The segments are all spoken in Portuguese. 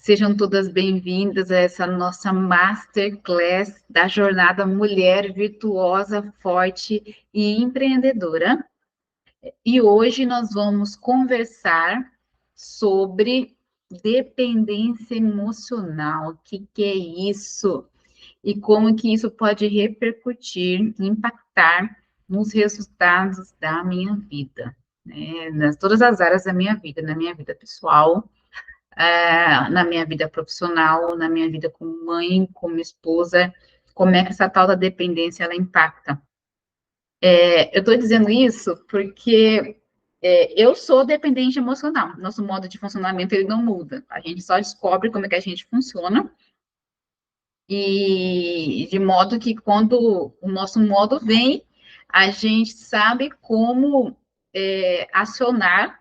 Sejam todas bem-vindas a essa nossa masterclass da jornada Mulher Virtuosa, Forte e Empreendedora. E hoje nós vamos conversar sobre dependência emocional. O que é isso? E como que isso pode repercutir, impactar nos resultados da minha vida, né? Nas todas as áreas da minha vida, na minha vida pessoal, na minha vida profissional, na minha vida como mãe, como esposa, como é que essa tal da dependência ela impacta. Eu estou dizendo isso porque eu sou dependente emocional. Nosso modo de funcionamento ele não muda. A gente só descobre como é que a gente funciona e de modo que quando o nosso modo vem, a gente sabe como acionar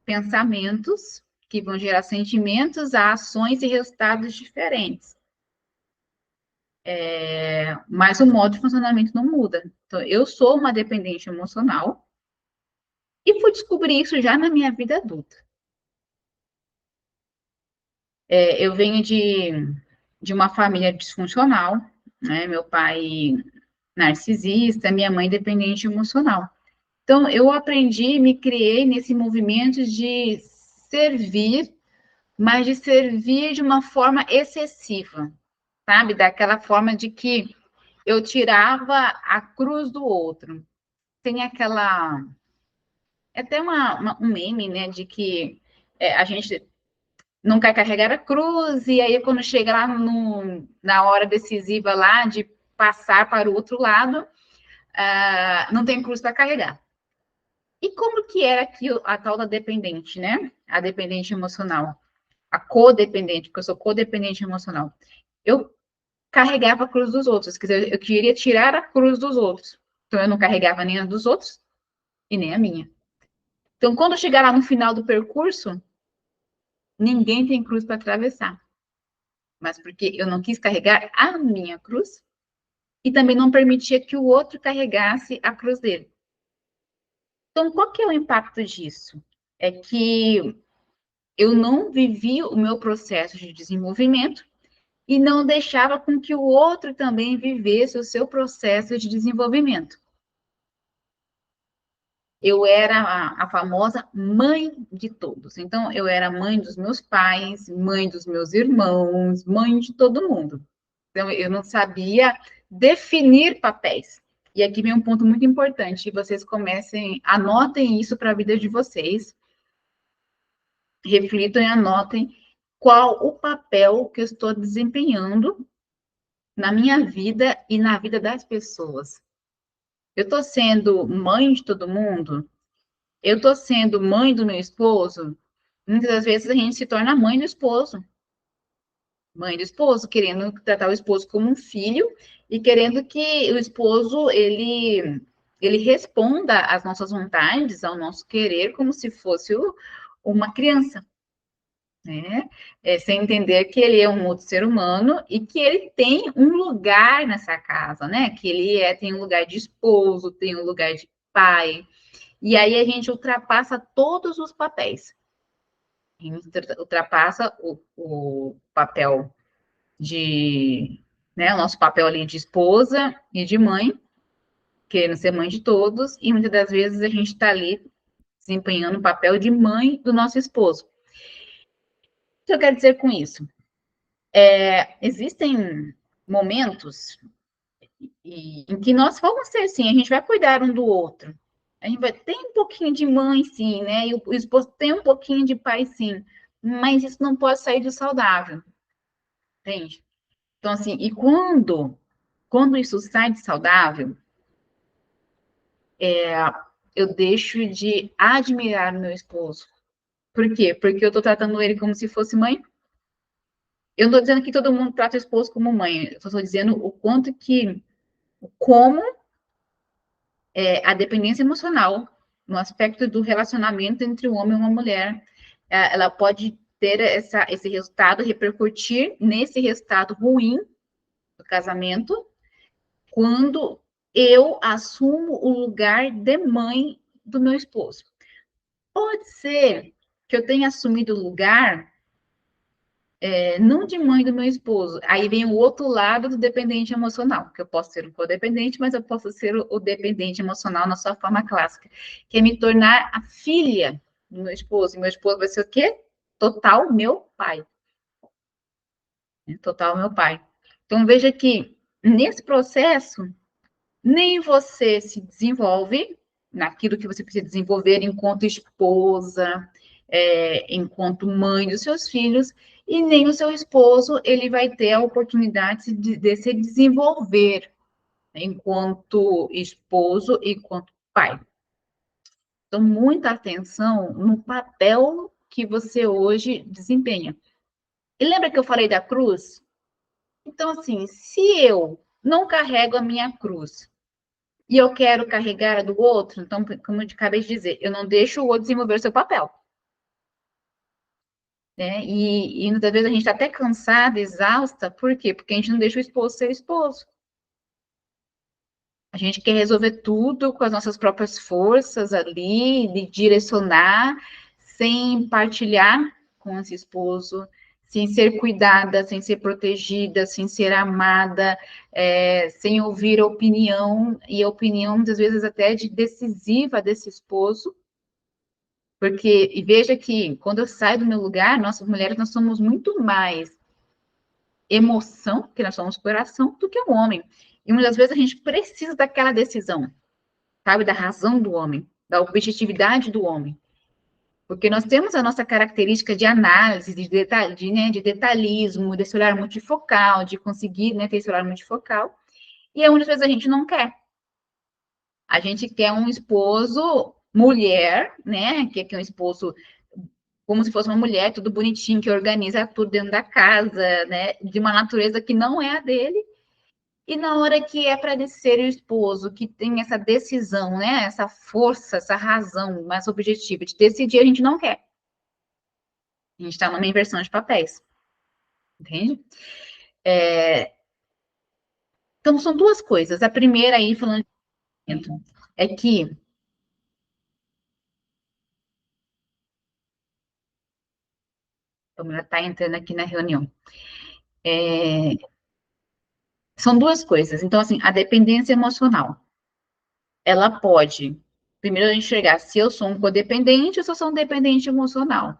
pensamentos que vão gerar sentimentos, ações e resultados diferentes. Mas o modo de funcionamento não muda. Então, eu sou uma dependente emocional e fui descobrir isso já na minha vida adulta. Eu venho de uma família disfuncional, né? Meu pai narcisista, minha mãe dependente emocional. Então, eu aprendi, me criei nesse movimento de servir, mas de servir de uma forma excessiva, sabe? Daquela forma de que eu tirava a cruz do outro. Tem aquela. É até um meme, né? De que a gente não quer carregar a cruz, e aí quando chega lá na hora decisiva lá de passar para o outro lado, não tem cruz para carregar. E como que era aqui a tal da dependente, né? A dependente emocional. A codependente, porque eu sou codependente emocional. Eu carregava a cruz dos outros, quer dizer, eu queria tirar a cruz dos outros. Então, eu não carregava nem a dos outros e nem a minha. Então, quando chegar lá no final do percurso, ninguém tem cruz para atravessar. Mas porque eu não quis carregar a minha cruz e também não permitia que o outro carregasse a cruz dele. Então, qual que é o impacto disso? É que eu não vivi o meu processo de desenvolvimento e não deixava com que o outro também vivesse o seu processo de desenvolvimento. Eu era a famosa mãe de todos. Então, eu era mãe dos meus pais, mãe dos meus irmãos, mãe de todo mundo. Então, eu não sabia definir papéis. E aqui vem um ponto muito importante, vocês comecem, anotem isso para a vida de vocês, reflitam e anotem qual o papel que eu estou desempenhando na minha vida e na vida das pessoas. Eu estou sendo mãe de todo mundo? Eu estou sendo mãe do meu esposo? Muitas das vezes a gente se torna mãe do esposo. Mãe do esposo, querendo tratar o esposo como um filho e querendo que o esposo, ele responda às nossas vontades, ao nosso querer, como se fosse uma criança, né? Sem entender que ele é um outro ser humano e que ele tem um lugar nessa casa, né? Que ele tem um lugar de esposo, tem um lugar de pai. E aí a gente ultrapassa todos os papéis. A gente ultrapassa o papel né, o nosso papel ali de esposa e de mãe, querendo ser mãe de todos, e muitas das vezes a gente está ali desempenhando o papel de mãe do nosso esposo. O que eu quero dizer com isso? Existem momentos em que nós vamos ser assim, a gente vai cuidar um do outro. A gente vai ter um pouquinho de mãe, sim, né? E o esposo tem um pouquinho de pai, sim. Mas isso não pode sair do saudável, entende? Então, assim, e quando isso sai de saudável, eu deixo de admirar o meu esposo. Por quê? Porque eu estou tratando ele como se fosse mãe. Eu não estou dizendo que todo mundo trata o esposo como mãe. Eu estou dizendo o quanto que, como a dependência emocional, no aspecto do relacionamento entre um homem e uma mulher, ela pode ter esse resultado, repercutir nesse resultado ruim do casamento, quando eu assumo o lugar de mãe do meu esposo. Pode ser que eu tenha assumido o lugar não de mãe do meu esposo. Aí vem o outro lado do dependente emocional, que eu posso ser um codependente, mas eu posso ser o dependente emocional na sua forma clássica, que é me tornar a filha do meu esposo. E meu esposo vai ser o quê? Total meu pai. Total meu pai. Então veja que nesse processo nem você se desenvolve naquilo que você precisa desenvolver enquanto esposa, enquanto mãe dos seus filhos, e nem o seu esposo ele vai ter a oportunidade de se desenvolver enquanto esposo e enquanto pai. Então, muita atenção no papel que você hoje desempenha. E lembra que eu falei da cruz? Então, assim, se eu não carrego a minha cruz, e eu quero carregar a do outro, então, como eu acabei de dizer, eu não deixo o outro desenvolver o seu papel. Né? E muitas vezes a gente está até cansada, exausta, por quê? Porque a gente não deixa o esposo ser esposo. A gente quer resolver tudo com as nossas próprias forças ali, de direcionar, sem partilhar com esse esposo, sem ser cuidada, sem ser protegida, sem ser amada, sem ouvir a opinião, e a opinião, muitas vezes, até decisiva desse esposo. Porque, e veja que, quando eu saio do meu lugar, nós mulheres, nós somos muito mais emoção, que nós somos coração, do que o homem. E muitas vezes a gente precisa daquela decisão, sabe, da razão do homem, da objetividade do homem. Porque nós temos a nossa característica de análise, de detalhismo, desse olhar multifocal, de conseguir, né, ter esse olhar multifocal, e muitas vezes a gente não quer. A gente quer um esposo mulher, né, que é um esposo como se fosse uma mulher, tudo bonitinho, que organiza tudo dentro da casa, né, de uma natureza que não é a dele. E na hora que é para ser o esposo, que tem essa decisão, né, essa força, essa razão mais objetiva de decidir, a gente não quer. A gente está numa inversão de papéis. Entende? Então, são duas coisas. A primeira aí, falando de é que a mulher está entrando aqui na reunião. São duas coisas. Então, assim, a dependência emocional, ela pode, primeiro, enxergar se eu sou um codependente ou se eu sou um dependente emocional.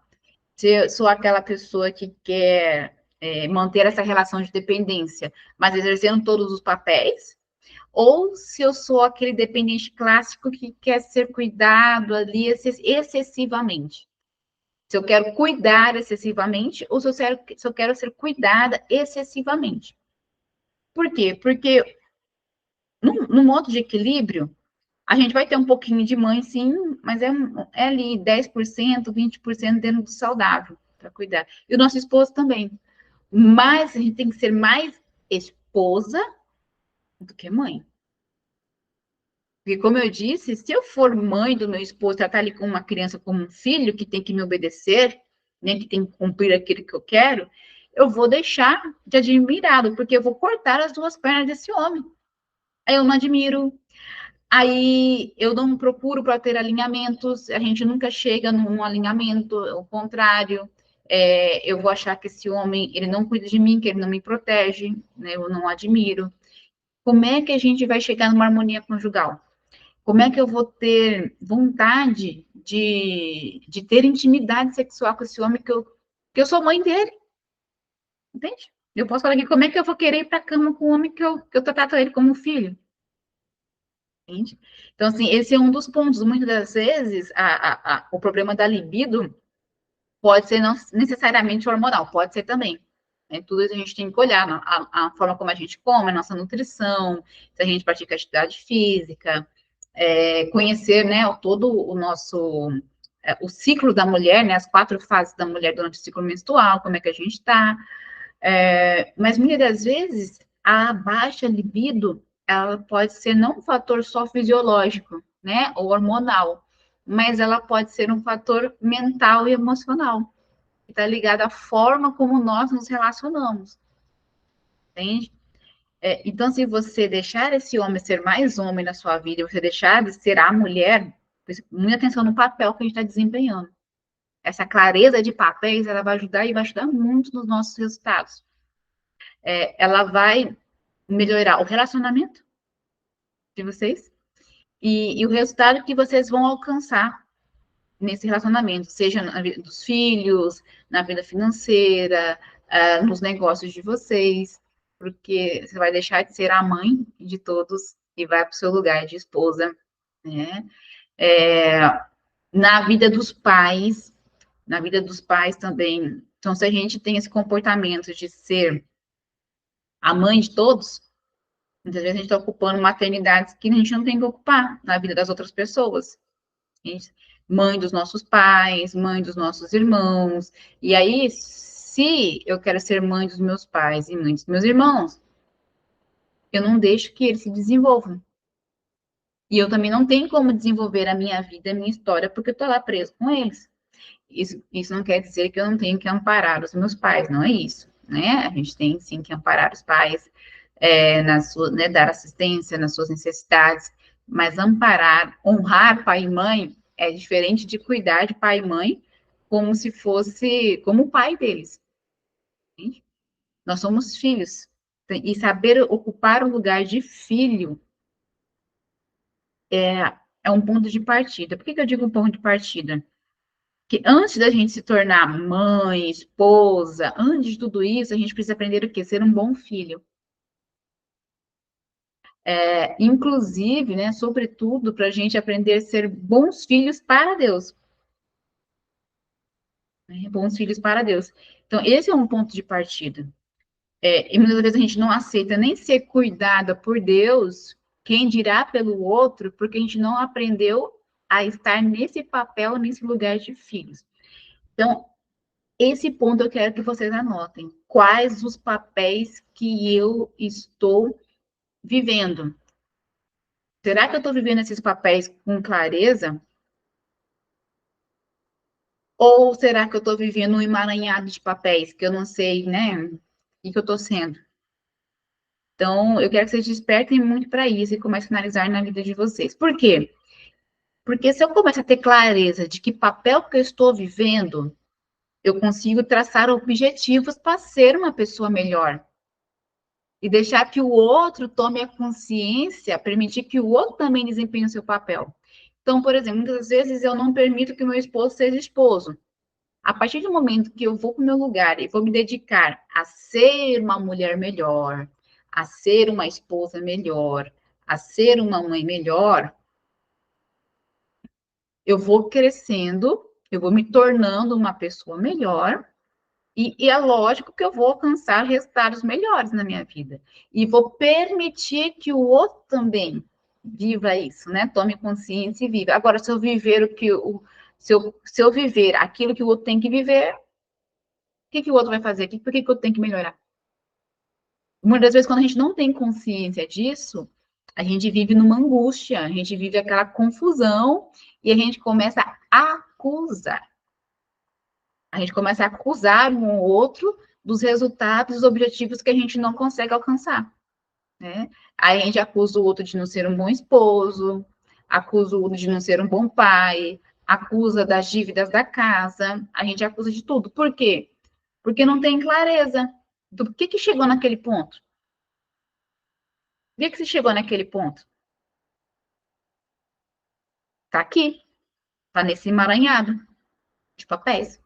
Se eu sou aquela pessoa que quer manter essa relação de dependência, mas exercendo todos os papéis, ou se eu sou aquele dependente clássico que quer ser cuidado ali excessivamente. Se eu quero cuidar excessivamente, ou se eu quero ser cuidada excessivamente. Por quê? Porque no modo de equilíbrio, a gente vai ter um pouquinho de mãe, sim, mas é ali 10%, 20% dentro do saudável para cuidar. E o nosso esposo também. Mas a gente tem que ser mais esposa do que mãe. Porque, como eu disse, se eu for mãe do meu esposo, tratar ele como uma criança, como um filho que tem que me obedecer, né, que tem que cumprir aquilo que eu quero, eu vou deixar de admirá-lo, porque eu vou cortar as duas pernas desse homem. Aí eu não admiro, aí eu não procuro para ter alinhamentos, a gente nunca chega num alinhamento, ao contrário, eu vou achar que esse homem, ele não cuida de mim, que ele não me protege, né, eu não admiro. Como é que a gente vai chegar numa harmonia conjugal? Como é que eu vou ter vontade de ter intimidade sexual com esse homem que eu sou mãe dele? Entende? Eu posso falar aqui, como é que eu vou querer ir para a cama com um homem que eu trato ele como filho? Entende? Então, assim, esse é um dos pontos. Muitas das vezes, o problema da libido pode ser não necessariamente hormonal, pode ser também. Né? Tudo isso a gente tem que olhar, a forma como a gente come, a nossa nutrição, se a gente pratica atividade física, conhecer, né, todo o nosso, o ciclo da mulher, né, as 4 fases da mulher durante o ciclo menstrual, como é que a gente está. Mas muitas das vezes, a baixa libido, ela pode ser não um fator só fisiológico, né, ou hormonal, mas ela pode ser um fator mental e emocional, que está ligado à forma como nós nos relacionamos, entende? Então, se você deixar esse homem ser mais homem na sua vida, você deixar de ser a mulher, muita atenção no papel que a gente está desempenhando. essa clareza de papéis, ela vai ajudar e vai ajudar muito nos nossos resultados. Ela vai melhorar o relacionamento de vocês e o resultado que vocês vão alcançar nesse relacionamento, seja na vida dos filhos, na vida financeira, nos negócios de vocês, porque você vai deixar de ser a mãe de todos e vai para o seu lugar de esposa, né? Na vida dos pais também. Então, se a gente tem esse comportamento de ser a mãe de todos, muitas vezes a gente está ocupando maternidades que a gente não tem que ocupar na vida das outras pessoas. Mãe dos nossos pais, mãe dos nossos irmãos. E aí, se eu quero ser mãe dos meus pais e mãe dos meus irmãos, eu não deixo que eles se desenvolvam. E eu também não tenho como desenvolver a minha vida, a minha história, porque eu estou lá preso com eles. Isso não quer dizer que eu não tenho que amparar os meus pais, não é isso, né? A gente tem sim que amparar os pais, né, dar assistência nas suas necessidades, mas amparar, honrar pai e mãe é diferente de cuidar de pai e mãe como se fosse como o pai deles. Entende? Nós somos filhos e saber ocupar o lugar de filho é um ponto de partida. Por que eu digo um ponto de partida? Que antes da gente se tornar mãe, esposa, antes de tudo isso, a gente precisa aprender o quê? Ser um bom filho. Inclusive, né, sobretudo, para a gente aprender a ser bons filhos para Deus. Né? Bons filhos para Deus. Então, esse é um ponto de partida. E muitas vezes a gente não aceita nem ser cuidada por Deus, quem dirá pelo outro, porque a gente não aprendeu a estar nesse papel, nesse lugar de filhos. Então, esse ponto eu quero que vocês anotem. Quais os papéis que eu estou vivendo? Será que eu estou vivendo esses papéis com clareza? Ou será que eu estou vivendo um emaranhado de papéis que eu não sei, né? O que eu estou sendo? Então, eu quero que vocês despertem muito para isso e comecem a analisar na vida de vocês. Por quê? Porque se eu começar a ter clareza de que papel que eu estou vivendo, eu consigo traçar objetivos para ser uma pessoa melhor. E deixar que o outro tome a consciência, permitir que o outro também desempenhe o seu papel. Então, por exemplo, muitas vezes eu não permito que o meu esposo seja esposo. A partir do momento que eu vou para o meu lugar e vou me dedicar a ser uma mulher melhor, a ser uma esposa melhor, a ser uma mãe melhor, eu vou crescendo, eu vou me tornando uma pessoa melhor, e é lógico que eu vou alcançar resultados melhores na minha vida. E vou permitir que o outro também viva isso, né? Tome consciência e viva. Agora, se eu viver se eu viver aquilo que o outro tem que viver, o que o outro vai fazer? Por que eu tenho que melhorar? Muitas vezes, quando a gente não tem consciência disso, a gente vive numa angústia, a gente vive aquela confusão e a gente começa a acusar. A gente começa a acusar um ou outro dos resultados, dos objetivos que a gente não consegue alcançar, né? Aí a gente acusa o outro de não ser um bom esposo, acusa o outro de não ser um bom pai, acusa das dívidas da casa, a gente acusa de tudo. Por quê? Porque não tem clareza do que chegou naquele ponto. Por que você chegou naquele ponto? Tá aqui, tá nesse emaranhado de papéis.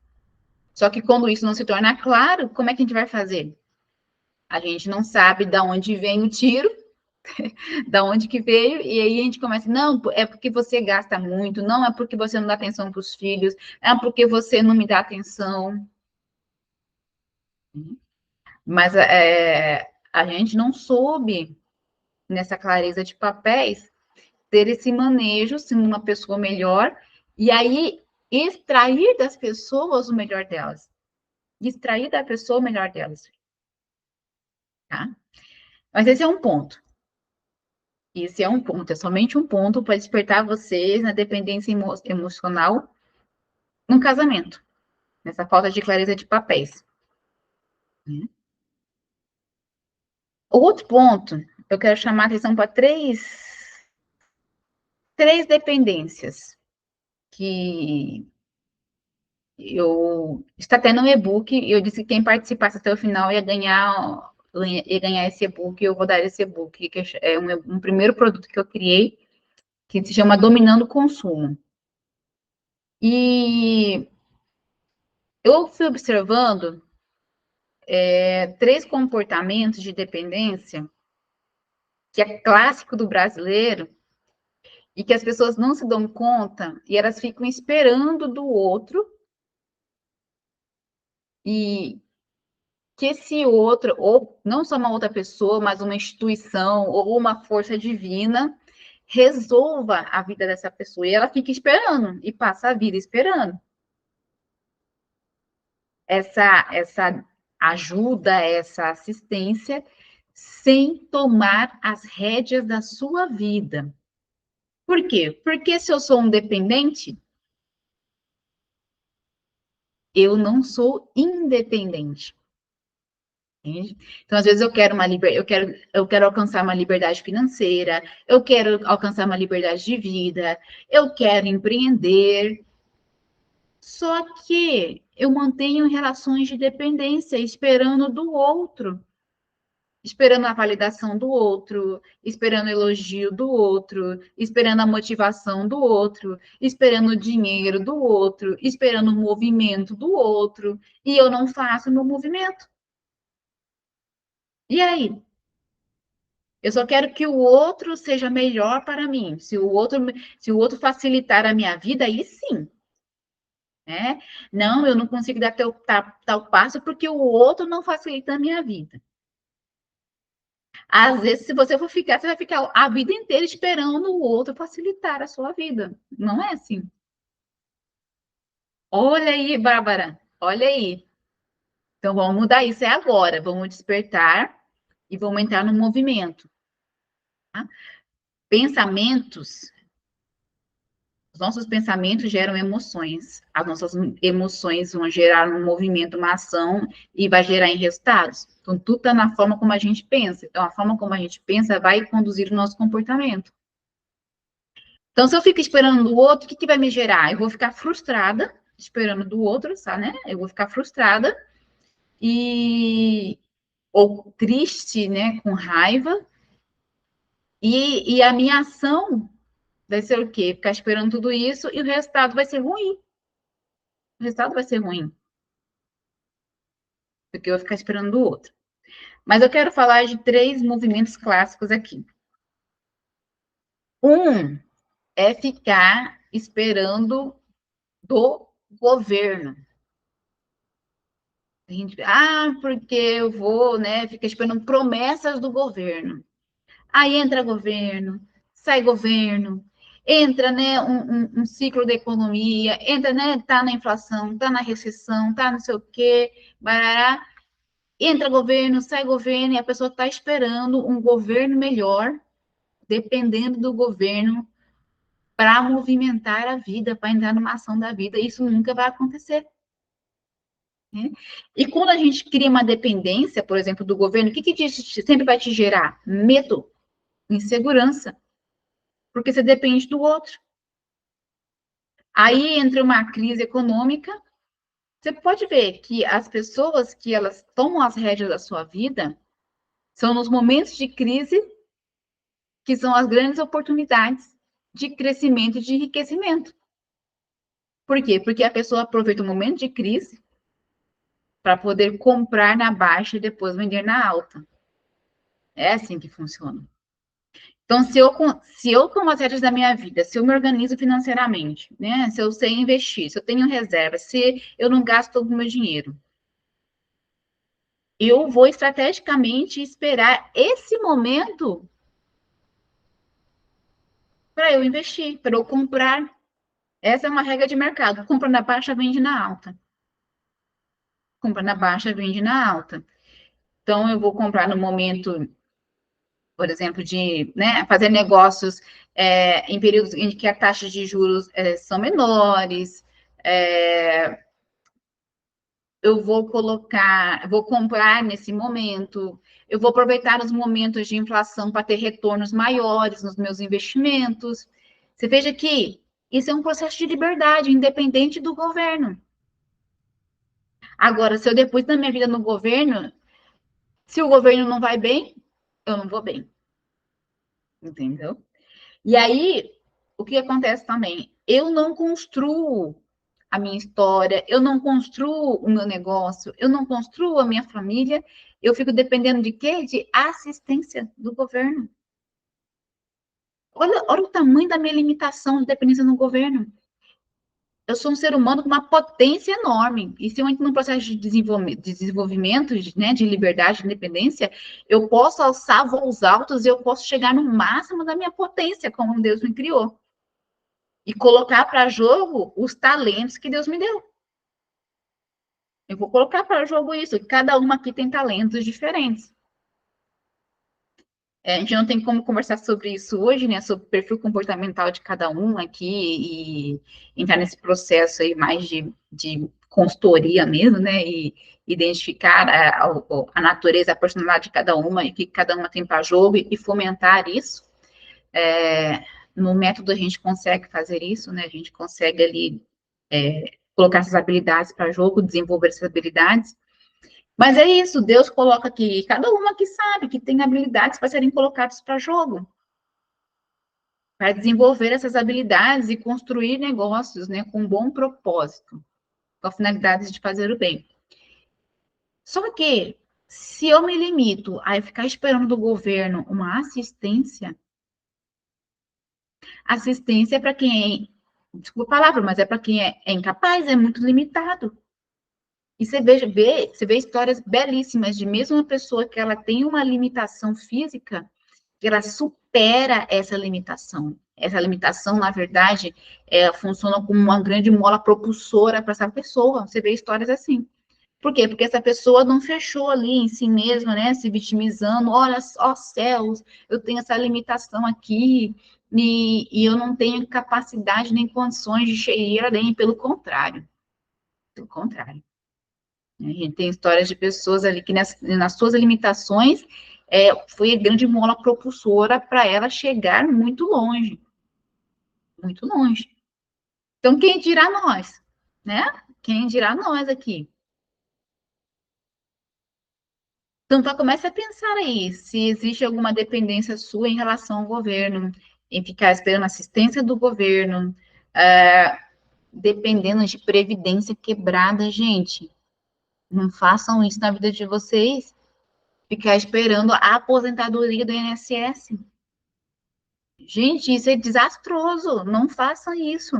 Só que quando isso não se torna claro, como é que a gente vai fazer? A gente não sabe de onde vem o tiro, da onde que veio, e aí a gente começa, não, é porque você gasta muito, não é porque você não dá atenção para os filhos, é porque você não me dá atenção. Mas a gente não soube, nessa clareza de papéis, ter esse manejo, sendo uma pessoa melhor, e aí extrair das pessoas o melhor delas. Extrair da pessoa o melhor delas. Tá? Mas esse é um ponto. Esse é um ponto, é somente um ponto para despertar vocês na dependência emocional no casamento, nessa falta de clareza de papéis. Né? O outro ponto, eu quero chamar a atenção para três dependências que está até no e-book, e eu disse que quem participasse até o final ia ganhar esse e-book, e eu vou dar esse e-book, que é um primeiro produto que eu criei, que se chama Dominando o Consumo. E eu fui observando 3 comportamentos de dependência que é clássico do brasileiro e que as pessoas não se dão conta e elas ficam esperando do outro e que esse outro, ou não só uma outra pessoa, mas uma instituição ou uma força divina, resolva a vida dessa pessoa. E ela fica esperando e passa a vida esperando. Essa ajuda, essa assistência, sem tomar as rédeas da sua vida. Por quê? Porque se eu sou um dependente, eu não sou independente. Entende? Então, às vezes eu quero eu quero alcançar uma liberdade financeira, eu quero alcançar uma liberdade de vida, eu quero empreender. Só que eu mantenho relações de dependência esperando do outro, esperando a validação do outro, esperando o elogio do outro, esperando a motivação do outro, esperando o dinheiro do outro, esperando o movimento do outro, e eu não faço o meu movimento. E aí? Eu só quero que o outro seja melhor para mim. Se o outro facilitar a minha vida, aí sim, né? Não, eu não consigo dar tal passo porque o outro não facilita a minha vida. Às vezes, se você for ficar, você vai ficar a vida inteira esperando o outro facilitar a sua vida. Não é assim. Olha aí, Bárbara. Olha aí. Então, vamos mudar isso é agora. Vamos despertar e vamos entrar no movimento. Tá? Pensamentos. Os nossos pensamentos geram emoções. As nossas emoções vão gerar um movimento, uma ação e vai gerar em resultados. Então, tudo está na forma como a gente pensa. Então, a forma como a gente pensa vai conduzir o nosso comportamento. Então, se eu fico esperando do outro, o que vai me gerar? Eu vou ficar frustrada, esperando do outro, sabe, né? Eu vou ficar frustrada e ou triste, né, com raiva. E a minha ação vai ser o quê? Ficar esperando tudo isso e o resultado vai ser ruim. O resultado vai ser ruim, porque eu vou ficar esperando do outro. Mas eu quero falar de 3 movimentos clássicos aqui. Um é ficar esperando do governo. A gente, porque eu vou, né, fica esperando promessas do governo. Aí entra governo, sai governo, entra, né, um ciclo da economia, entra, né, tá na inflação, tá na recessão, tá não sei o quê, barará. Entra governo, sai governo, e a pessoa está esperando um governo melhor, dependendo do governo, para movimentar a vida, para entrar numa ação da vida. Isso nunca vai acontecer. Né? E quando a gente cria uma dependência, por exemplo, do governo, o que sempre vai te gerar? Medo, insegurança, porque você depende do outro. Aí entra uma crise econômica, você pode ver que as pessoas que elas tomam as rédeas da sua vida são nos momentos de crise que são as grandes oportunidades de crescimento e de enriquecimento. Por quê? Porque a pessoa aproveita o momento de crise para poder comprar na baixa e depois vender na alta. É assim que funciona. Então, se eu com as regras da minha vida, se eu me organizo financeiramente, né? Se eu sei investir, se eu tenho reserva, se eu não gasto todo o meu dinheiro, eu vou estrategicamente esperar esse momento para eu investir, para eu comprar. Essa é uma regra de mercado. Compra na baixa, vende na alta. Compra na baixa, vende na alta. Então, eu vou comprar no momento, por exemplo, de, né, fazer negócios em períodos em que as taxas de juros são menores. Eu vou comprar nesse momento. Eu vou aproveitar os momentos de inflação para ter retornos maiores nos meus investimentos. Você veja que isso é um processo de liberdade, independente do governo. Agora, se eu deposito na minha vida no governo, se o governo não vai bem, eu não vou bem. Entendeu? E aí, o que acontece também? Eu não construo a minha história, eu não construo o meu negócio, eu não construo a minha família, eu fico dependendo de quê? De assistência do governo. Olha o tamanho da minha limitação de dependência no governo. Eu sou um ser humano com uma potência enorme. E se eu entro num processo de desenvolvimento, né, de liberdade, de independência, eu posso alçar voos altos e eu posso chegar no máximo da minha potência, como Deus me criou. E colocar para jogo os talentos que Deus me deu. Eu vou colocar para jogo isso. Cada uma aqui tem talentos diferentes. A gente não tem como conversar sobre isso hoje, né? Sobre o perfil comportamental de cada um aqui e entrar nesse processo aí mais de consultoria mesmo, né? E identificar a natureza, a personalidade de cada uma e o que cada uma tem para jogo e fomentar isso. No método a gente consegue fazer isso, né? A gente consegue ali colocar essas habilidades para jogo, desenvolver essas habilidades. Mas é isso, Deus coloca aqui, cada uma que sabe que tem habilidades para serem colocadas para jogo, para desenvolver essas habilidades e construir negócios, né, com um bom propósito, com a finalidade de fazer o bem. Só que, se eu me limito a ficar esperando do governo uma assistência é para quem desculpa a palavra, mas é para quem é incapaz, é muito limitado. E você vê histórias belíssimas de mesmo uma pessoa que ela tem uma limitação física, que ela supera essa limitação. Essa limitação, na verdade, funciona como uma grande mola propulsora para essa pessoa. Você vê histórias assim. Por quê? Porque essa pessoa não fechou ali em si mesma, né? Se vitimizando. Olha só, céus, eu tenho essa limitação aqui e eu não tenho capacidade nem condições de chegar além. Pelo contrário. Pelo contrário. A gente tem histórias de pessoas ali que nas suas limitações foi a grande mola propulsora para ela chegar muito longe. Muito longe. Então, quem dirá nós? Né? Quem dirá nós aqui? Então, comece a pensar aí se existe alguma dependência sua em relação ao governo, em ficar esperando assistência do governo, dependendo de previdência quebrada, gente. Não façam isso na vida de vocês, ficar esperando a aposentadoria do INSS. Gente, isso é desastroso. Não façam isso.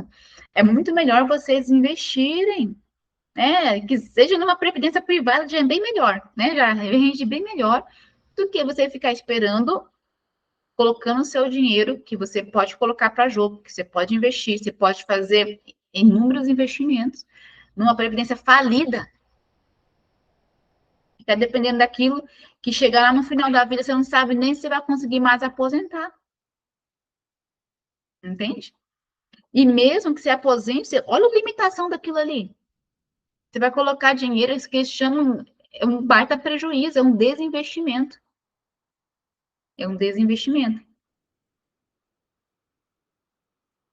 É muito melhor vocês investirem, né? Que seja numa previdência privada, já é bem melhor, né? Já rende bem melhor do que você ficar esperando, colocando o seu dinheiro, que você pode colocar para jogo, que você pode investir, você pode fazer inúmeros investimentos numa previdência falida. Fica dependendo daquilo que chegar lá no final da vida, você não sabe nem se vai conseguir mais aposentar. Entende? E mesmo que você aposente, olha a limitação daquilo ali. Você vai colocar dinheiro, isso que eles chamam, é um baita prejuízo, é um desinvestimento. É um desinvestimento.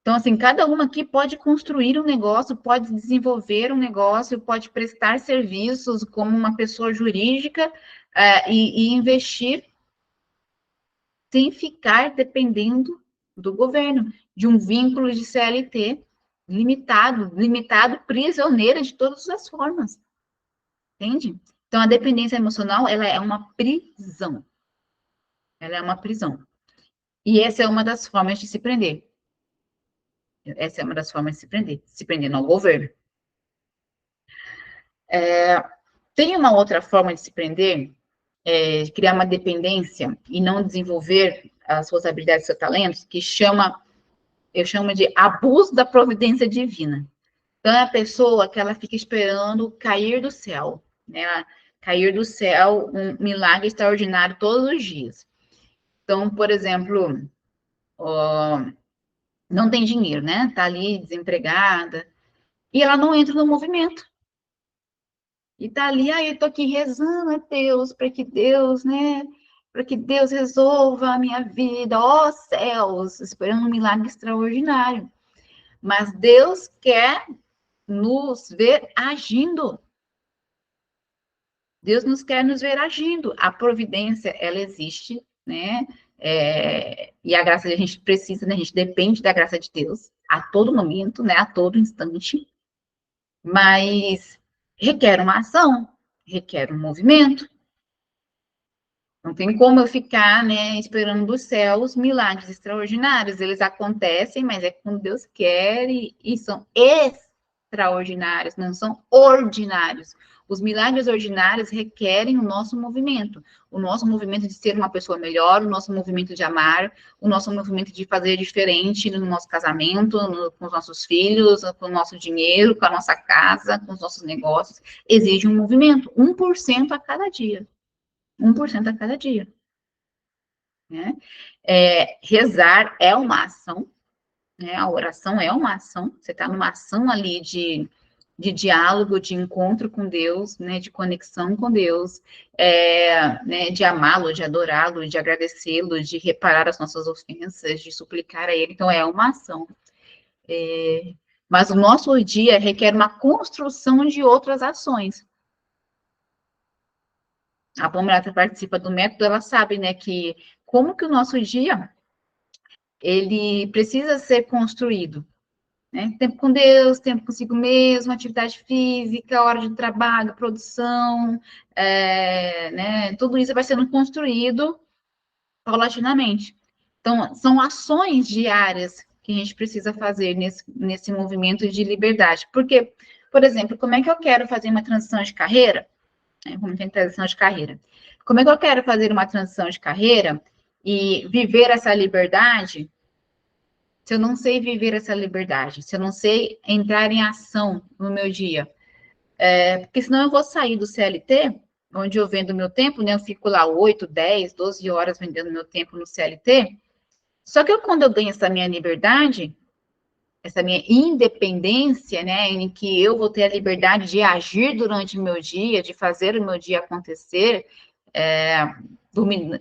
Então, assim, cada uma aqui pode construir um negócio, pode desenvolver um negócio, pode prestar serviços como uma pessoa jurídica e investir sem ficar dependendo do governo, de um vínculo de CLT limitado, prisioneira de todas as formas. Entende? Então, a dependência emocional, ela é uma prisão. Ela é uma prisão. E essa é uma das formas de se prender. Essa é uma das formas de se prender no governo. Tem uma outra forma de se prender, de criar uma dependência e não desenvolver as suas habilidades e seus talentos, que eu chamo de abuso da providência divina. Então, é a pessoa que ela fica esperando cair do céu, né? Cair do céu um milagre extraordinário todos os dias. Então, por exemplo, não tem dinheiro, né? Tá ali desempregada, e ela não entra no movimento. E tá ali, eu tô aqui rezando a Deus, para que Deus, né? Para que Deus resolva a minha vida, ó céus, esperando um milagre extraordinário. Mas Deus quer nos ver agindo. Deus nos quer nos ver agindo. A providência, ela existe, né? E a graça a gente precisa, né? A gente depende da graça de Deus a todo momento, né? A todo instante. Mas requer uma ação, requer um movimento. Não tem como eu ficar, né, esperando dos céus milagres extraordinários. Eles acontecem, mas é quando Deus quer e são extraordinários, não são ordinários. Os milagres ordinários requerem o nosso movimento de ser uma pessoa melhor, o nosso movimento de amar, o nosso movimento de fazer diferente no nosso casamento, com os nossos filhos, com o nosso dinheiro, com a nossa casa, com os nossos negócios. Exige um movimento, 1% a cada dia. 1% a cada dia. Né? Rezar é uma ação, né? A oração é uma ação, você está numa ação ali de diálogo, de encontro com Deus, né? De conexão com Deus, né? De amá-lo, de adorá-lo, de agradecê-lo, de reparar as nossas ofensas, de suplicar a Ele, então é uma ação. Mas o nosso dia requer uma construção de outras ações. A Pamela participa do método, ela sabe, né, que como que o nosso dia, ele precisa ser construído, né? Tempo com Deus, tempo consigo mesmo, atividade física, hora de trabalho, produção, né? Tudo isso vai sendo construído paulatinamente. Então, são ações diárias que a gente precisa fazer nesse movimento de liberdade. Porque, por exemplo, como é que eu quero fazer uma transição de carreira? Como tem transição de carreira. Como é que eu quero fazer uma transição de carreira e viver essa liberdade se eu não sei viver essa liberdade, se eu não sei entrar em ação no meu dia? Porque senão eu vou sair do CLT, onde eu vendo meu tempo, né? Eu fico lá 8, 10, 12 horas vendendo meu tempo no CLT. Só que quando eu ganho essa minha liberdade, essa minha independência, né, em que eu vou ter a liberdade de agir durante o meu dia, de fazer o meu dia acontecer,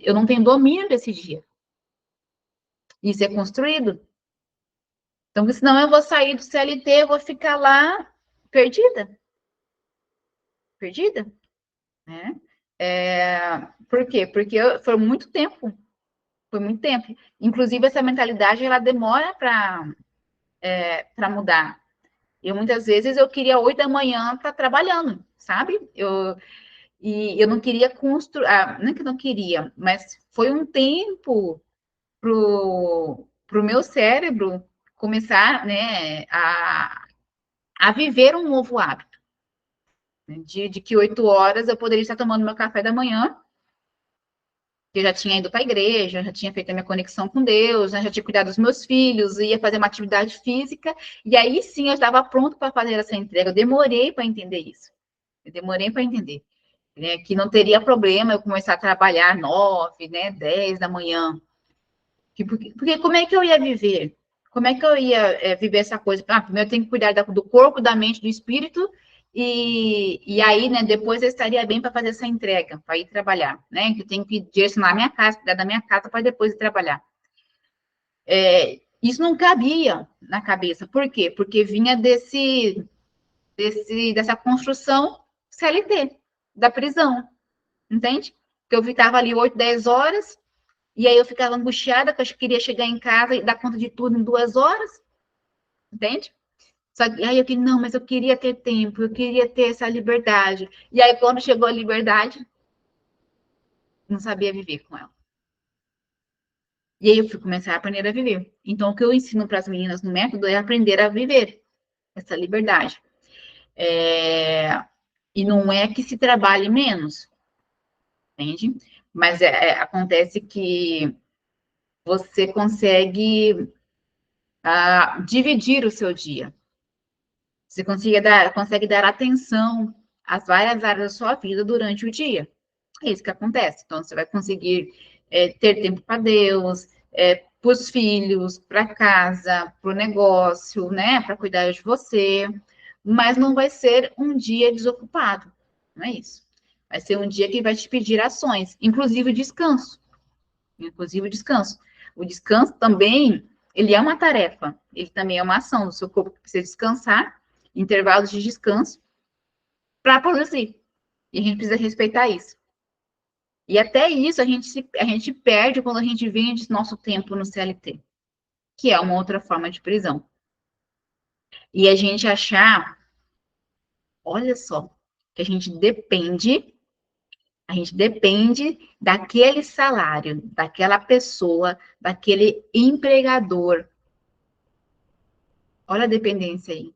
eu não tenho domínio desse dia. Isso é construído. Então, senão eu vou sair do CLT, eu vou ficar lá perdida. Perdida, né? Por quê? Porque foi muito tempo. Foi muito tempo. Inclusive, essa mentalidade, ela demora para mudar. Muitas vezes, eu queria 8 da manhã estar trabalhando, sabe? E eu não queria construir, não é que eu não queria, mas foi um tempo para o meu cérebro começar, né, a viver um novo hábito, né, de que 8 horas eu poderia estar tomando meu café da manhã, que eu já tinha ido para a igreja, já tinha feito a minha conexão com Deus, né, já tinha cuidado dos meus filhos, ia fazer uma atividade física, e aí sim eu estava pronto para fazer essa entrega. Eu demorei para entender isso. Eu demorei para entender. Né, que não teria problema eu começar a trabalhar 9, né, 10 da manhã. Porque como é que eu ia viver? Como é que eu ia viver essa coisa? Primeiro eu tenho que cuidar do corpo, da mente, do espírito, e aí, né, depois eu estaria bem para fazer essa entrega, para ir trabalhar, né? Que eu tenho que direcionar a minha casa, cuidar da minha casa, para depois ir trabalhar. Isso não cabia na cabeça. Por quê? Porque vinha dessa construção CLT, da prisão, entende? Que eu ficava ali 8, 10 horas, e aí eu ficava angustiada, porque eu queria chegar em casa e dar conta de tudo em 2 horas, entende? Só que aí eu queria, não, mas eu queria ter tempo, eu queria ter essa liberdade. E aí quando chegou a liberdade, não sabia viver com ela. E aí eu fui começar a aprender a viver. Então o que eu ensino para as meninas no método é aprender a viver essa liberdade. E não é que se trabalhe menos, entende? Mas acontece que você consegue dividir o seu dia. Você consegue dar atenção às várias áreas da sua vida durante o dia. É isso que acontece. Então, você vai conseguir ter tempo para Deus, para os filhos, para casa, para o negócio, né? Para cuidar de você. Mas não vai ser um dia desocupado. Não é isso. Vai ser um dia que vai te pedir ações, inclusive o descanso. Inclusive o descanso. O descanso também, ele é uma tarefa. Ele também é uma ação. O seu corpo precisa descansar, intervalos de descanso, para produzir. E a gente precisa respeitar isso. E até isso a gente perde quando a gente vende nosso tempo no CLT, que é uma outra forma de prisão. E a gente achar, olha só, que a gente depende daquele salário, daquela pessoa, daquele empregador. Olha a dependência aí.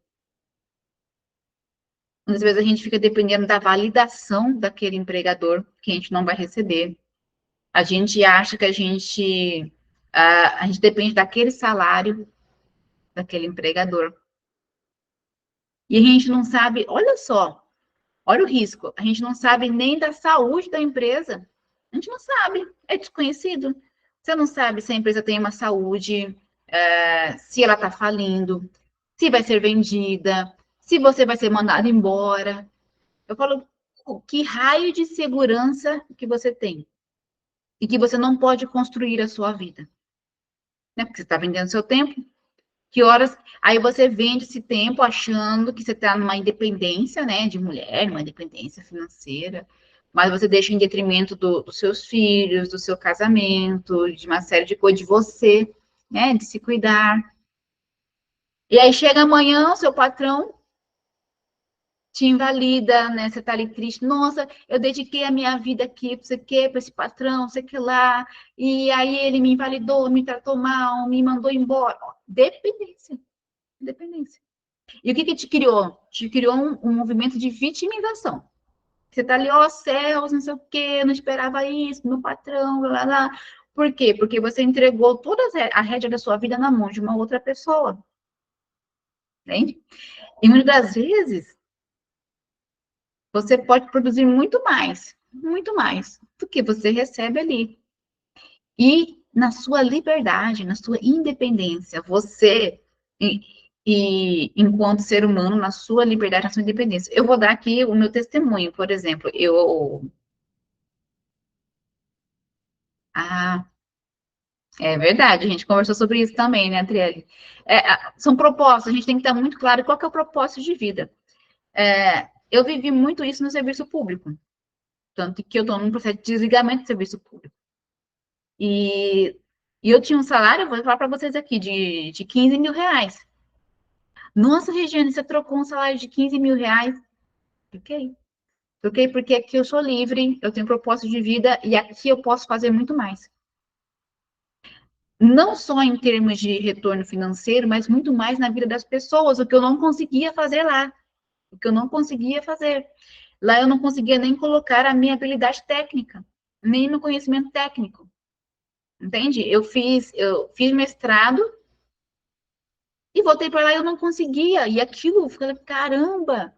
Às vezes a gente fica dependendo da validação daquele empregador que a gente não vai receber. A gente acha que a gente depende daquele salário daquele empregador. E a gente não sabe, olha só, olha o risco. A gente não sabe nem da saúde da empresa. A gente não sabe, é desconhecido. Você não sabe se a empresa tem uma saúde, se ela está falindo, se vai ser vendida, se você vai ser mandado embora. Eu falo, que raio de segurança que você tem? E que você não pode construir a sua vida. Né? Porque você está vendendo seu tempo. Que horas. Aí você vende esse tempo achando que você está numa independência, né? De mulher, numa independência financeira. Mas você deixa em detrimento dos seus filhos, do seu casamento, de uma série de coisas, de você, né? De se cuidar. E aí chega amanhã, o seu patrão te invalida, né? Você tá ali triste. Nossa, eu dediquei a minha vida aqui, para você quê, para esse patrão, você que lá. E aí ele me invalidou, me tratou mal, me mandou embora. Dependência. Dependência. E o que te criou? Te criou um movimento de vitimização. Você tá ali, ó céus, não sei o quê, eu não esperava isso, meu patrão, lá, lá. Por quê? Porque você entregou toda a rédea da sua vida na mão de uma outra pessoa. Entende? E muitas das vezes, você pode produzir muito mais do que você recebe ali. E na sua liberdade, na sua independência, você, enquanto ser humano, na sua liberdade, na sua independência. Eu vou dar aqui o meu testemunho, por exemplo, Ah, é verdade, a gente conversou sobre isso também, né, Trielle? São propostas, a gente tem que estar muito claro qual que é o propósito de vida. Eu vivi muito isso no serviço público, tanto que eu estou num processo de desligamento do serviço público. E, e eu tinha um salário, vou falar para vocês aqui, de 15 mil reais. Nossa, Regiane, você trocou um salário de 15 mil reais? Troquei. Troquei porque aqui eu sou livre, eu tenho propósito de vida e aqui eu posso fazer muito mais. Não só em termos de retorno financeiro, mas muito mais na vida das pessoas, o que eu não conseguia fazer lá. O que eu não conseguia fazer. Lá eu não conseguia nem colocar a minha habilidade técnica, nem no conhecimento técnico. Entende? Eu fiz mestrado e voltei para lá e eu não conseguia. E aquilo, eu falei, caramba!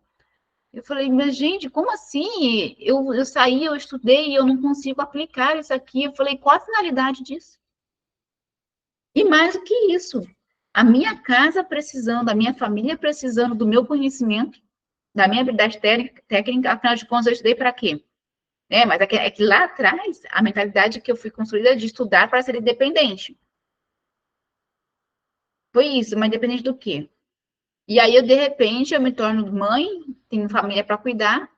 Eu falei, mas gente, como assim? Eu saí, eu estudei e eu não consigo aplicar isso aqui. Eu falei, qual a finalidade disso? E mais do que isso, a minha casa precisando, a minha família precisando do meu conhecimento, da minha habilidade técnica, afinal de contas, eu estudei para quê? Mas é que lá atrás, a mentalidade que eu fui construída é de estudar para ser independente. Foi isso, mas independente do quê? E aí, de repente, eu me torno mãe, tenho família para cuidar,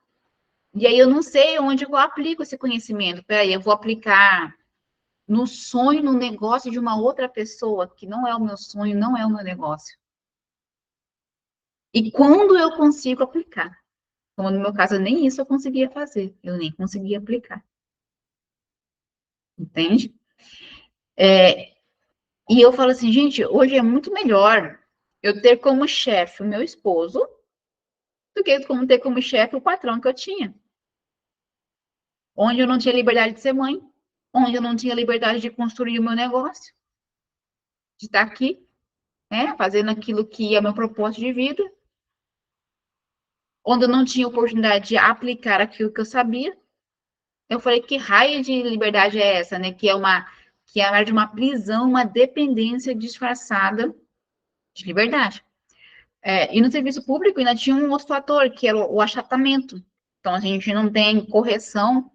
e aí eu não sei onde eu aplico esse conhecimento. Peraí, eu vou aplicar no sonho, no negócio de uma outra pessoa, que não é o meu sonho, não é o meu negócio. E quando eu consigo aplicar? Como no meu caso, nem isso eu conseguia fazer, eu nem conseguia aplicar. Entende? E eu falo assim, gente, hoje é muito melhor eu ter como chefe o meu esposo do que como ter como chefe o patrão que eu tinha. Onde eu não tinha liberdade de ser mãe, onde eu não tinha liberdade de construir o meu negócio, de estar aqui, né, fazendo aquilo que é meu propósito de vida, onde eu não tinha oportunidade de aplicar aquilo que eu sabia. Eu falei, que raio de liberdade é essa, né? Que é de uma prisão, uma dependência disfarçada de liberdade. E no serviço público ainda tinha um outro fator, que era o achatamento. Então, a gente não tem correção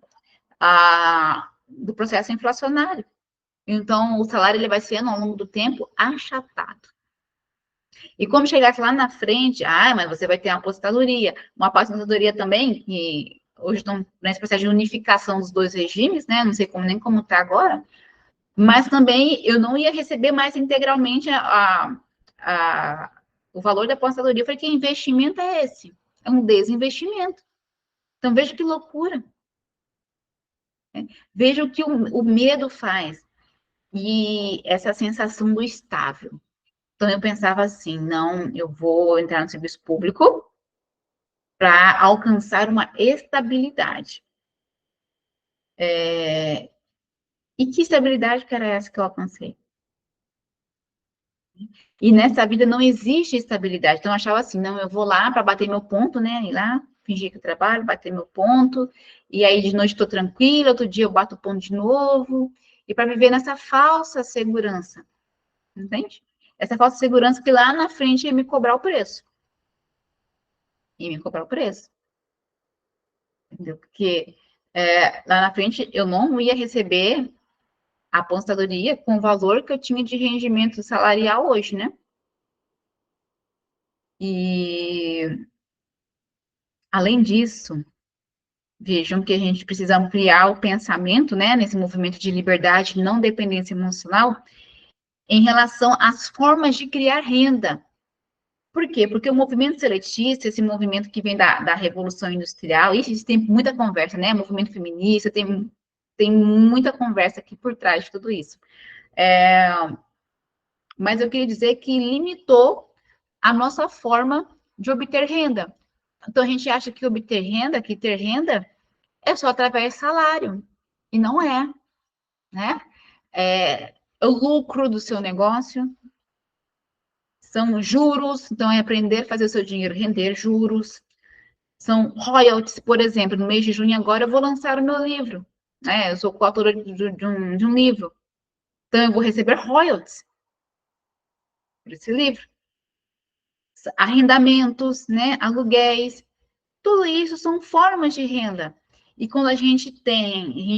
do processo inflacionário. Então, o salário ele vai sendo, ao longo do tempo, achatado. E como chegasse lá na frente, mas você vai ter uma aposentadoria também, que hoje estão nesse processo de unificação dos dois regimes, né? Não sei nem como está agora, mas também eu não ia receber mais integralmente o valor da aposentadoria. Eu falei, que investimento é esse? É um desinvestimento. Então, veja que loucura. Veja o que o medo faz. E essa sensação do estável. Então, eu pensava assim, não, eu vou entrar no serviço público para alcançar uma estabilidade. E que estabilidade que era essa que eu alcancei? E nessa vida não existe estabilidade. Então, eu achava assim, não, eu vou lá para bater meu ponto, né? Ir lá, fingir que eu trabalho, bater meu ponto, e aí de noite estou tranquila, outro dia eu bato o ponto de novo, e para viver nessa falsa segurança, entende? Essa falsa segurança que lá na frente ia me cobrar o preço. Ia me cobrar o preço. Entendeu? Porque lá na frente eu não ia receber a aposentadoria com o valor que eu tinha de rendimento salarial hoje, né? E, além disso, vejam que a gente precisa ampliar o pensamento, né, nesse movimento de liberdade e não dependência emocional, em relação às formas de criar renda. Por quê? Porque o movimento seletista, esse movimento que vem da Revolução Industrial, isso tem muita conversa, né? Movimento feminista, tem muita conversa aqui por trás de tudo isso. Mas eu queria dizer que limitou a nossa forma de obter renda. Então, a gente acha que obter renda, que ter renda, é só através de salário. E não é, né? O lucro do seu negócio são juros, então é aprender a fazer o seu dinheiro render juros. São royalties, por exemplo, no mês de junho agora eu vou lançar o meu livro, né? Eu sou coautora de um livro, então eu vou receber royalties por esse livro. Arrendamentos, né? Aluguéis, tudo isso são formas de renda. E quando a gente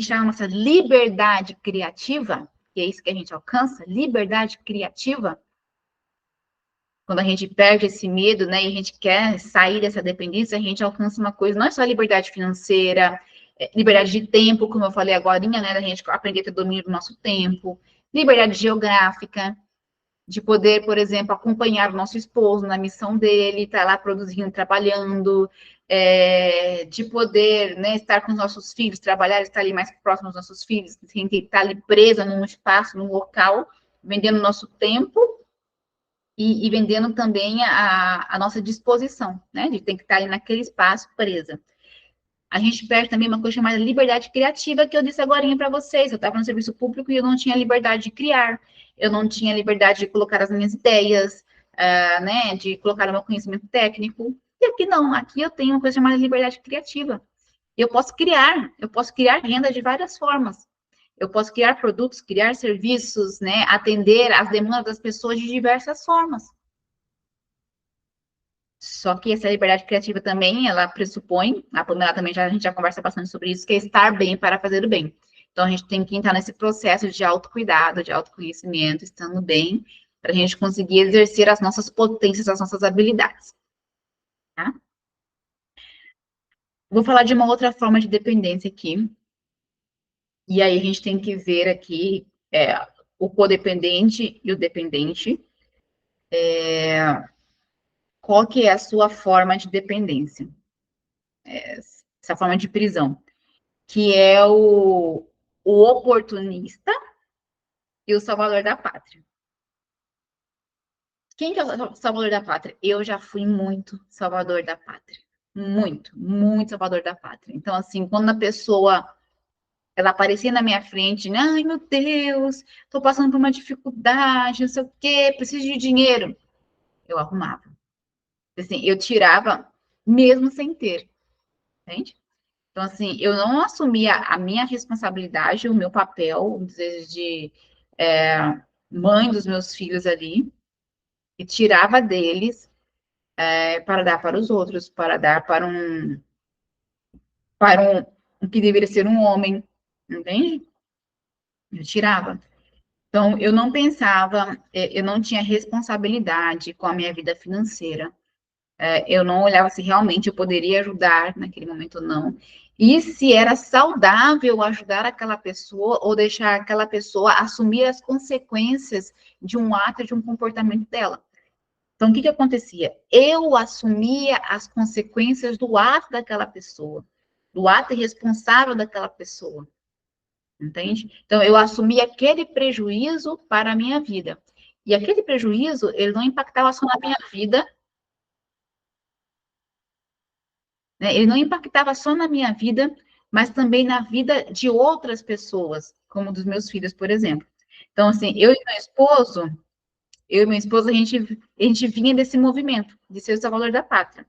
chama nossa liberdade criativa, que é isso que a gente alcança, liberdade criativa, quando a gente perde esse medo, né, e a gente quer sair dessa dependência, a gente alcança uma coisa, não é só liberdade financeira, liberdade de tempo, como eu falei agora, né, da gente aprender a ter domínio do nosso tempo, liberdade geográfica, de poder, por exemplo, acompanhar o nosso esposo na missão dele, estar lá produzindo, trabalhando, de poder, né, estar com os nossos filhos, trabalhar, estar ali mais próximo dos nossos filhos, sem estar ali presa num espaço, num local, vendendo nosso tempo e vendendo também a nossa disposição, né, de ter que estar ali naquele espaço presa. A gente perde também uma coisa chamada liberdade criativa, que eu disse agora para vocês. Eu estava no serviço público e eu não tinha liberdade de criar, eu não tinha liberdade de colocar as minhas ideias, né, de colocar o meu conhecimento técnico. E aqui não, aqui eu tenho uma coisa chamada liberdade criativa. Eu posso criar renda de várias formas. Eu posso criar produtos, criar serviços, né, atender às demandas das pessoas de diversas formas. Só que essa liberdade criativa também, ela pressupõe, a Pamela também a gente já conversa bastante sobre isso, que é estar bem para fazer o bem. Então, a gente tem que entrar nesse processo de autocuidado, de autoconhecimento, estando bem, para a gente conseguir exercer as nossas potências, as nossas habilidades. Tá? Vou falar de uma outra forma de dependência aqui, e aí a gente tem que ver aqui o codependente e o dependente, qual que é a sua forma de dependência, essa forma de prisão, que é o oportunista e o salvador da pátria. Quem que é o salvador da pátria? Eu já fui muito salvador da pátria. Muito, muito salvador da pátria. Então, assim, quando a pessoa ela aparecia na minha frente, né? Ai, meu Deus, tô passando por uma dificuldade, não sei o quê, preciso de dinheiro. Eu arrumava. Assim, eu tirava mesmo sem ter, entende? Então, assim, eu não assumia a minha responsabilidade, o meu papel, às vezes, de mãe dos meus filhos ali, e tirava deles para dar para os outros, para dar para um que deveria ser um homem, entende? Eu tirava. Então, eu não pensava, eu não tinha responsabilidade com a minha vida financeira. Eu não olhava se realmente eu poderia ajudar naquele momento ou não. e se era saudável ajudar aquela pessoa ou deixar aquela pessoa assumir as consequências de um ato, de um comportamento dela. Então, o que acontecia? Eu assumia as consequências do ato daquela pessoa, do ato irresponsável daquela pessoa, entende? Então, eu assumia aquele prejuízo para a minha vida. E aquele prejuízo, ele não impactava só na minha vida, né? Ele não impactava só na minha vida, mas também na vida de outras pessoas, como dos meus filhos, por exemplo. Então, assim, eu e meu esposo, a gente vinha desse movimento de ser o salvador da pátria.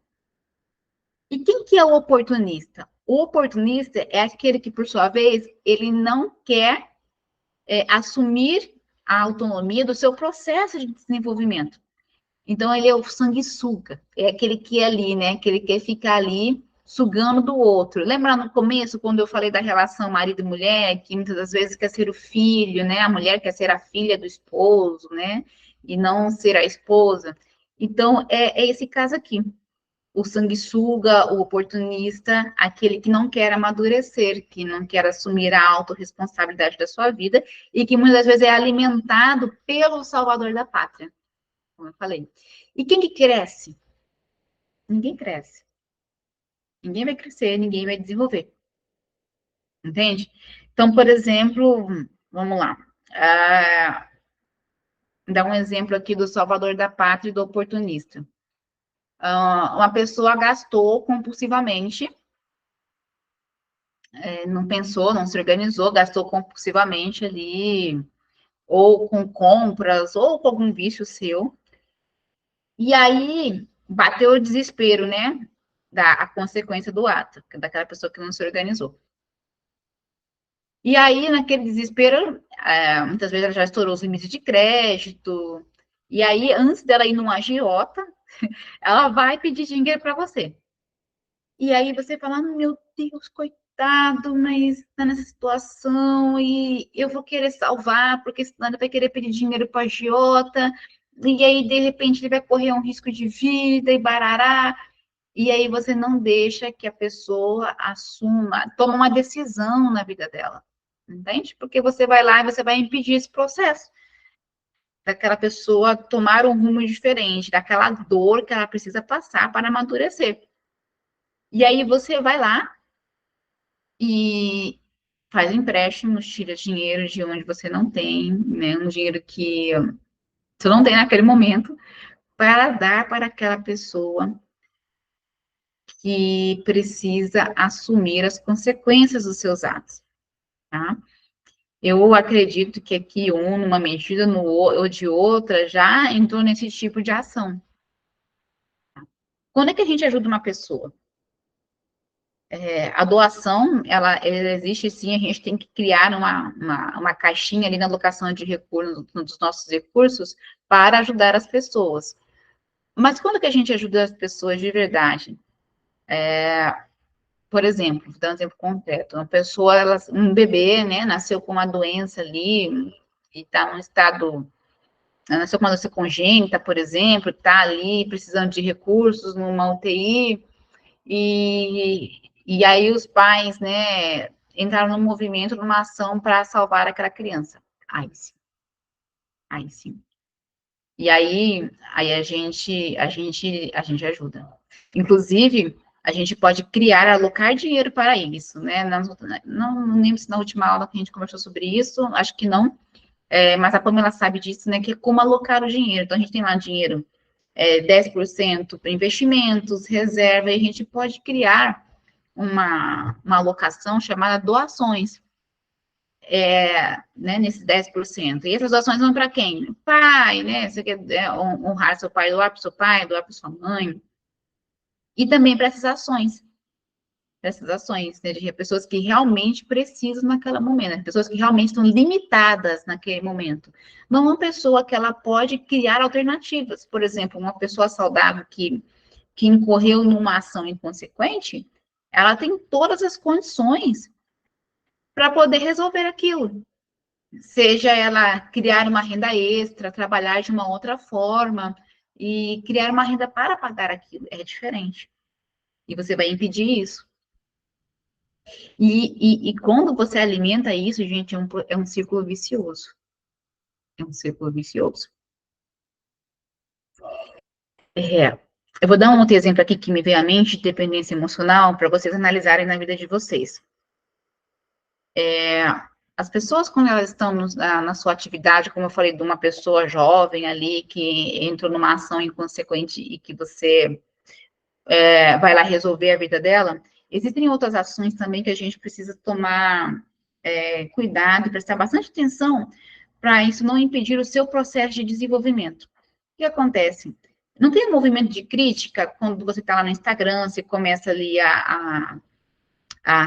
E quem que é o oportunista? O oportunista é aquele que, por sua vez, ele não quer assumir a autonomia do seu processo de desenvolvimento. Então, ele é o sanguessuga, é aquele que é ali, né? Que ele quer ficar ali sugando do outro. Lembra no começo, quando eu falei da relação marido e mulher, que muitas das vezes quer ser o filho, né? A mulher quer ser a filha do esposo, né? E não ser a esposa. Então, é esse caso aqui. O sanguessuga, o oportunista, aquele que não quer amadurecer, que não quer assumir a autorresponsabilidade da sua vida e que muitas vezes é alimentado pelo salvador da pátria, como eu falei. E quem que cresce? Ninguém cresce. Ninguém vai crescer, ninguém vai desenvolver. Entende? Então, por exemplo, vamos lá. Dar um exemplo aqui do salvador da pátria e do oportunista. Uma pessoa gastou compulsivamente, não pensou, não se organizou, gastou compulsivamente ali, ou com compras, ou com algum vício seu. E aí bateu o desespero, né? A consequência do ato, daquela pessoa que não se organizou. E aí, naquele desespero, muitas vezes ela já estourou os limites de crédito. E aí, antes dela ir num agiota, ela vai pedir dinheiro para você. E aí você fala, meu Deus, coitado, mas está nessa situação e eu vou querer salvar, porque senão ele vai querer pedir dinheiro para agiota, e aí, de repente, ele vai correr um risco de vida e barará. E aí você não deixa que a pessoa assuma, toma uma decisão na vida dela, entende? Porque você vai lá e você vai impedir esse processo daquela pessoa tomar um rumo diferente, daquela dor que ela precisa passar para amadurecer. E aí você vai lá e faz empréstimos, tira dinheiro de onde você não tem, né? Um dinheiro que você não tem naquele momento, para dar para aquela pessoa que precisa assumir as consequências dos seus atos, tá? Eu acredito que aqui um, numa medida ou de outra, já entrou nesse tipo de ação. Quando é que a gente ajuda uma pessoa? A doação, ela existe sim, a gente tem que criar uma caixinha ali na alocação de recursos, dos nossos recursos, para ajudar as pessoas. Mas quando que a gente ajuda as pessoas de verdade? Por exemplo, vou dar um exemplo concreto, uma pessoa, um bebê, né, nasceu com uma doença ali, e está num estado, nasceu com uma doença congênita, por exemplo, está ali precisando de recursos numa UTI, e aí os pais, né, entraram num movimento, numa ação para salvar aquela criança. Aí sim, aí sim. E aí a gente ajuda. Inclusive, a gente pode criar, alocar dinheiro para isso, né? Não lembro se na última aula que a gente conversou sobre isso, acho que não, mas a Pamela sabe disso, né? Que é como alocar o dinheiro. Então, a gente tem lá dinheiro, 10% para investimentos, reserva, e a gente pode criar uma alocação chamada doações, né, nesses 10%. E essas doações vão para quem? Pai, né? Você quer honrar seu pai, doar para o seu pai, doar para sua mãe. E também para essas ações, né, de pessoas que realmente precisam naquele momento, né, pessoas que realmente estão limitadas naquele momento. Não uma pessoa que ela pode criar alternativas. Por exemplo, uma pessoa saudável que incorreu numa ação inconsequente, ela tem todas as condições para poder resolver aquilo. Seja ela criar uma renda extra, trabalhar de uma outra forma e criar uma renda para pagar aquilo. É diferente. E você vai impedir isso. E quando você alimenta isso, gente, é um círculo vicioso. É um círculo vicioso. Eu vou dar um outro exemplo aqui que me veio à mente de dependência emocional para vocês analisarem na vida de vocês. As pessoas, quando elas estão na sua atividade, como eu falei, de uma pessoa jovem ali que entrou numa ação inconsequente e que você vai lá resolver a vida dela, existem outras ações também que a gente precisa tomar cuidado e prestar bastante atenção para isso não impedir o seu processo de desenvolvimento. O que acontece? Não tem um movimento de crítica quando você está lá no Instagram, você começa ali a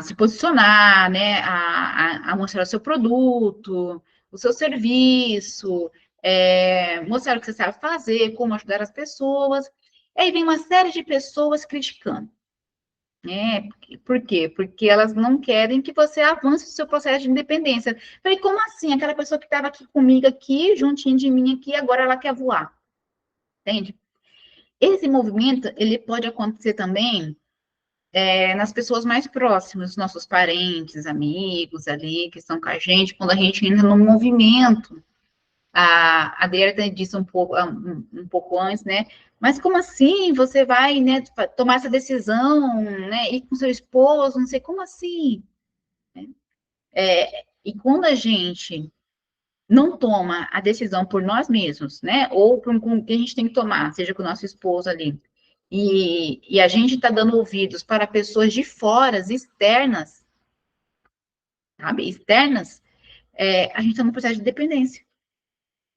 se posicionar, né, a mostrar o seu produto, o seu serviço, mostrar o que você sabe fazer, como ajudar as pessoas. Aí vem uma série de pessoas criticando. Por quê? Porque elas não querem que você avance o seu processo de independência. Falei, como assim? Aquela pessoa que estava aqui comigo, aqui, juntinho de mim aqui, agora ela quer voar. Entende? Esse movimento, ele pode acontecer também nas pessoas mais próximas, nossos parentes, amigos ali, que estão com a gente, quando a gente entra no movimento. A Adriana disse um pouco antes, né? Mas como assim você vai, né, tomar essa decisão, né, ir com seu esposo, não sei como assim? E quando a gente não toma a decisão por nós mesmos, né, ou com que a gente tem que tomar, seja com o nosso esposo ali, e a gente está dando ouvidos para pessoas de fora, externas, sabe, externas, a gente está no processo de dependência,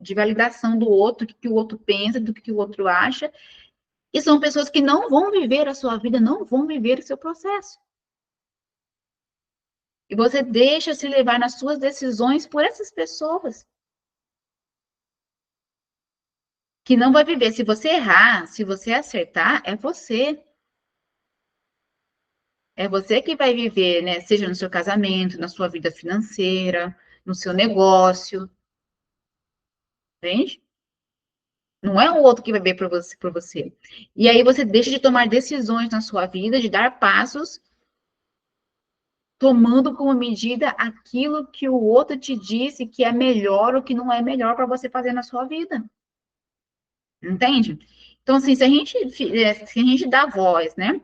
de validação do outro, do que o outro pensa, do que o outro acha, e são pessoas que não vão viver a sua vida, não vão viver o seu processo. E você deixa se levar nas suas decisões por essas pessoas. Que não vai viver. Se você errar, se você acertar, é você. É você que vai viver, né? Seja no seu casamento, na sua vida financeira, no seu negócio. Entende? Não é o outro que vai ver por você. E aí você deixa de tomar decisões na sua vida, de dar passos tomando como medida aquilo que o outro te disse que é melhor ou que não é melhor para você fazer na sua vida. Entende? Então, assim, se a gente dá voz, né,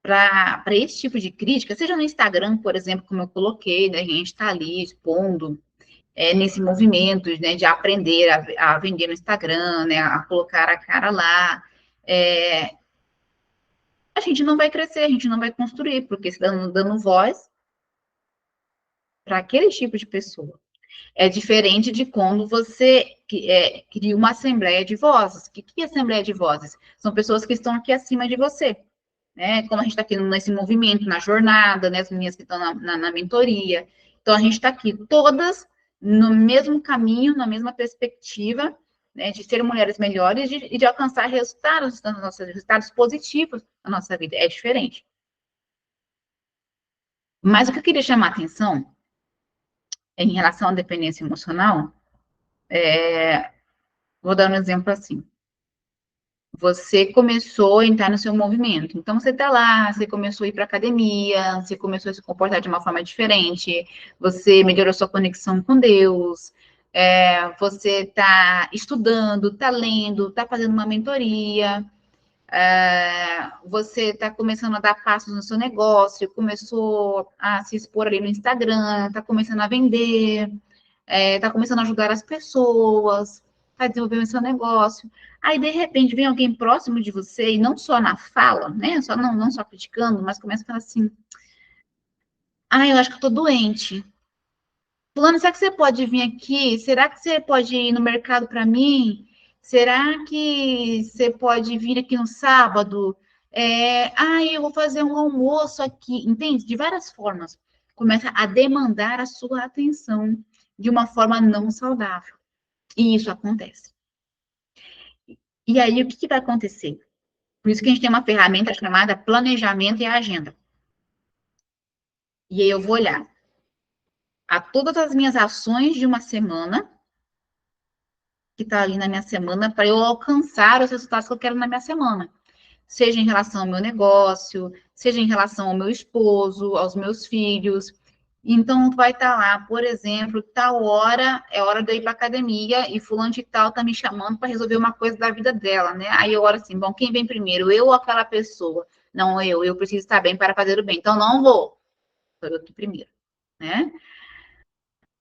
para esse tipo de crítica, seja no Instagram, por exemplo, como eu coloquei, né, a gente está ali expondo nesse movimento, né, de aprender a vender no Instagram, né, a colocar a cara lá, a gente não vai crescer, a gente não vai construir, porque se dando voz para aquele tipo de pessoa. É diferente de quando você cria uma assembleia de vozes. O que é assembleia de vozes? São pessoas que estão aqui acima de você. Né? Como a gente está aqui nesse movimento, na jornada, né? As meninas que estão na mentoria. Então, a gente está aqui todas no mesmo caminho, na mesma perspectiva, né? De ser mulheres melhores e de alcançar resultados positivos na nossa vida. É diferente. Mas o que eu queria chamar a atenção em relação à dependência emocional, vou dar um exemplo assim. Você começou a entrar no seu movimento. Então, você está lá, você começou a ir para academia, você começou a se comportar de uma forma diferente, você melhorou sua conexão com Deus, você está estudando, está lendo, está fazendo uma mentoria, você está começando a dar passos no seu negócio, começou a se expor ali no Instagram, está começando a vender, está começando a ajudar as pessoas, está desenvolvendo seu negócio. Aí, de repente, vem alguém próximo de você, e não só na fala, né? Não só criticando, mas começa a falar assim: ah, eu acho que eu tô doente. Fulano, será que você pode vir aqui? Será que você pode ir no mercado para mim? Será que você pode vir aqui no sábado? Eu vou fazer um almoço aqui. Entende? De várias formas. Começa a demandar a sua atenção de uma forma não saudável. E isso acontece. E aí, o que vai acontecer? Por isso que a gente tem uma ferramenta chamada planejamento e agenda. E aí eu vou olhar a todas as minhas ações de uma semana, que está ali na minha semana, para eu alcançar os resultados que eu quero na minha semana. seja em relação ao meu negócio, seja em relação ao meu esposo, aos meus filhos. Então, vai estar lá, por exemplo, tal hora é hora de eu ir para academia e fulano de tal tá me chamando para resolver uma coisa da vida dela, né? Aí eu olho assim, bom, quem vem primeiro, eu ou aquela pessoa? Não, eu preciso estar bem para fazer o bem, então não vou. Eu aqui primeiro, né?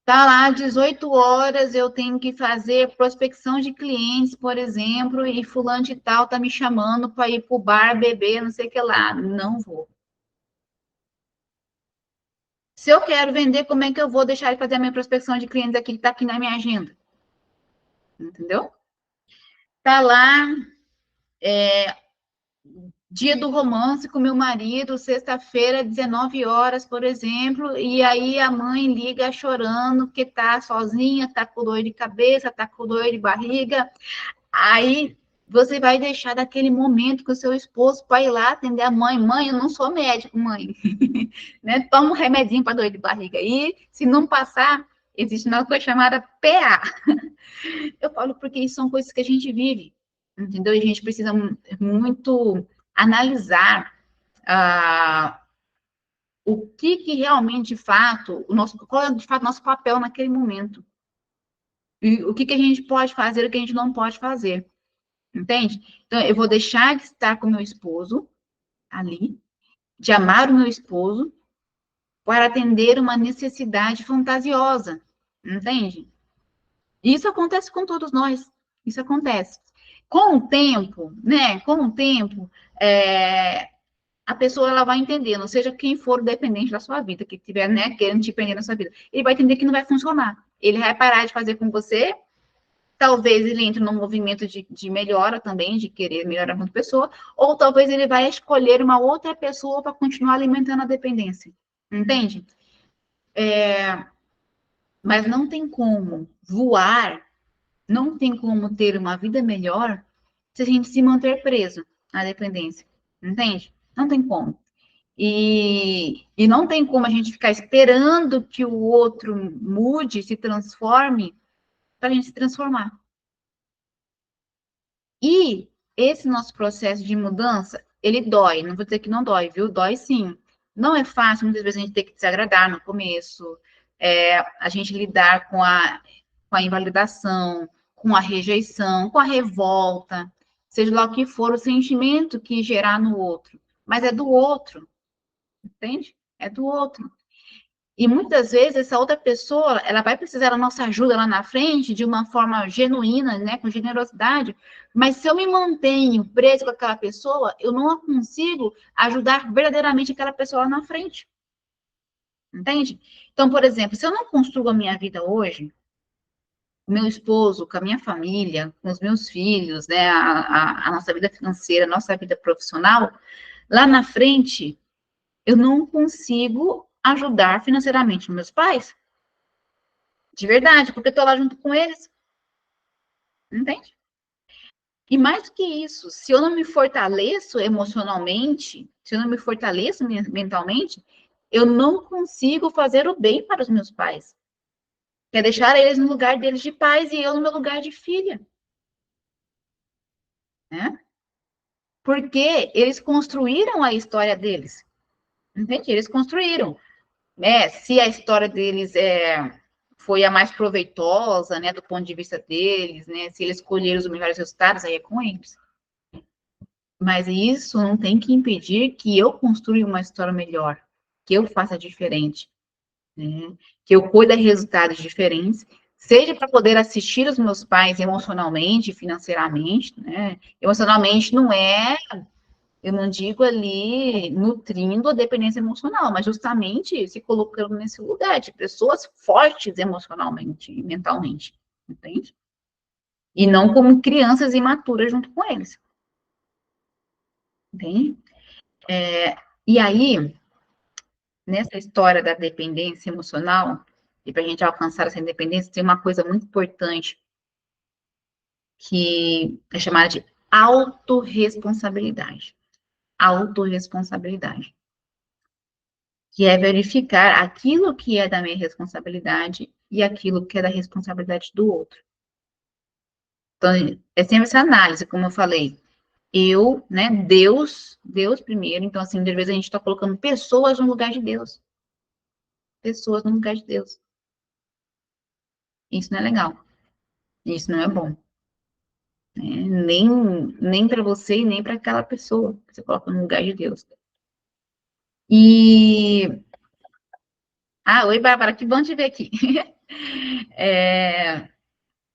Tá lá, 18 horas, eu tenho que fazer prospecção de clientes, por exemplo, e fulano de tal tá me chamando para ir pro bar, beber, não sei o que lá. Não vou. Se eu quero vender, como é que eu vou deixar de fazer a minha prospecção de clientes aqui que tá aqui na minha agenda? Entendeu? Tá lá, dia do romance com meu marido, sexta-feira, 19 horas, por exemplo, e aí a mãe liga chorando que tá sozinha, tá com dor de cabeça, tá com dor de barriga. Aí você vai deixar daquele momento com o seu esposo para ir lá atender a mãe. Mãe, eu não sou médico, mãe. Né? Toma um remedinho para dor de barriga. E se não passar, existe uma coisa chamada PA. Eu falo porque isso são coisas que a gente vive, entendeu? E a gente precisa muito analisar o que realmente, de fato, qual é de fato nosso papel naquele momento. E o que a gente pode fazer e o que a gente não pode fazer. Entende? Então, eu vou deixar de estar com meu esposo ali, de amar o meu esposo, para atender uma necessidade fantasiosa. Entende? Isso acontece com todos nós. Isso acontece. Com o tempo, né? Com o tempo, a pessoa ela vai entendendo, seja quem for o dependente da sua vida, que estiver, né, querendo te prender na sua vida, ele vai entender que não vai funcionar. Ele vai parar de fazer com você. Talvez ele entre num movimento de melhora também, de querer melhorar como pessoa, ou talvez ele vai escolher uma outra pessoa para continuar alimentando a dependência. Entende? Mas não tem como voar, não tem como ter uma vida melhor se a gente se manter preso à dependência. Entende? Não tem como. E não tem como a gente ficar esperando que o outro mude, se transforme, para a gente se transformar. E esse nosso processo de mudança, ele dói. Não vou dizer que não dói, viu? Dói sim. Não é fácil, muitas vezes a gente tem que desagradar no começo, a gente lidar com a invalidação, com a rejeição, com a revolta, seja lá o que for o sentimento que gerar no outro. Mas é do outro, entende? É do outro. E muitas vezes essa outra pessoa, ela vai precisar da nossa ajuda lá na frente de uma forma genuína, né, com generosidade, mas se eu me mantenho preso com aquela pessoa, eu não consigo ajudar verdadeiramente aquela pessoa lá na frente. Entende? Então, por exemplo, se eu não construo a minha vida hoje, o meu esposo, com a minha família, com os meus filhos, né, a nossa vida financeira, a nossa vida profissional, lá na frente, eu não consigo ajudar financeiramente meus pais. De verdade, porque eu tô lá junto com eles, entende? E mais do que isso, se eu não me fortaleço emocionalmente, se eu não me fortaleço mentalmente, eu não consigo fazer o bem para os meus pais. Que é deixar eles no lugar deles de pais e eu no meu lugar de filha, né? Porque eles construíram a história deles, entende? Eles construíram. Se a história deles foi a mais proveitosa, né, do ponto de vista deles, né, se eles escolheram os melhores resultados, aí é com eles. Mas isso não tem que impedir que eu construa uma história melhor, que eu faça diferente, né? Que eu cuide de resultados diferentes, seja para poder assistir os meus pais emocionalmente, financeiramente, né? Emocionalmente não é, eu não digo ali nutrindo a dependência emocional, mas justamente se colocando nesse lugar de pessoas fortes emocionalmente e mentalmente, entende? E não como crianças imaturas junto com eles, entende? E aí, nessa história da dependência emocional, e para a gente alcançar essa independência, tem uma coisa muito importante que é chamada de autorresponsabilidade. Autorresponsabilidade. Que é verificar aquilo que é da minha responsabilidade e aquilo que é da responsabilidade do outro. Então, é sempre essa análise, como eu falei. Eu, né, Deus primeiro. Então, assim, de vez a gente está colocando pessoas no lugar de Deus. Pessoas no lugar de Deus. Isso não é legal. Isso não é bom. Né? Nem para você e nem para aquela pessoa que você coloca no lugar de Deus. E. Ah, oi, Bárbara, que bom te ver aqui. É,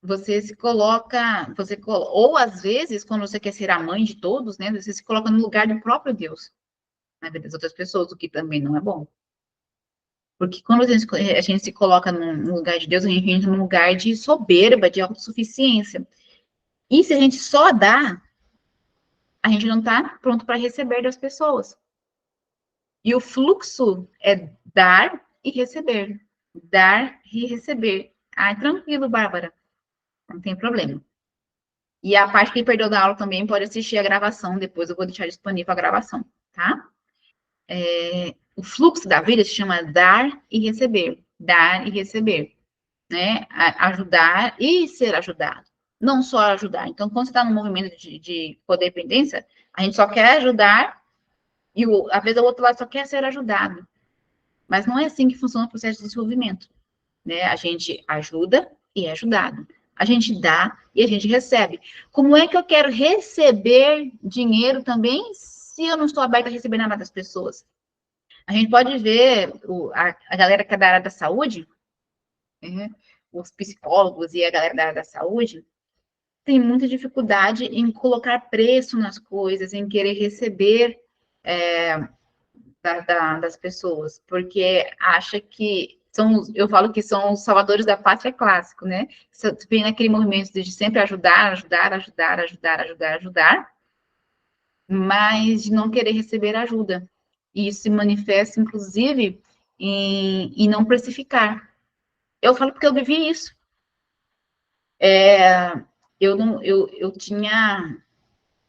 você se coloca, ou às vezes, quando você quer ser a mãe de todos, né, você se coloca no lugar do próprio Deus, na vida das outras pessoas, o que também não é bom. Porque quando a gente se coloca no lugar de Deus, a gente entra num lugar de soberba, de autossuficiência. E se a gente só dá, a gente não está pronto para receber das pessoas. E o fluxo é dar e receber. Dar e receber. Ah, tranquilo, Bárbara. Não tem problema. E a parte que perdeu da aula também pode assistir a gravação. Depois eu vou deixar disponível a gravação, tá? O fluxo da vida se chama dar e receber. Dar e receber. Né? Ajudar e ser ajudado. Não só ajudar. Então, quando você está no movimento de codependência, a gente só quer ajudar e às vezes o outro lado só quer ser ajudado. Mas não é assim que funciona o processo de desenvolvimento. Né? A gente ajuda e é ajudado. A gente dá e a gente recebe. Como é que eu quero receber dinheiro também se eu não estou aberta a receber nada das pessoas? A gente pode ver a galera que é da área da saúde, né? Os psicólogos e a galera da área da saúde, tem muita dificuldade em colocar preço nas coisas, em querer receber das pessoas, porque acha que eu falo que são os salvadores da pátria clássico, né? Você vem naquele movimento de sempre ajudar, ajudar, ajudar, ajudar, ajudar, ajudar, mas de não querer receber ajuda. E isso se manifesta, inclusive, em não precificar. Eu falo porque eu vivi isso. Eu não, eu tinha,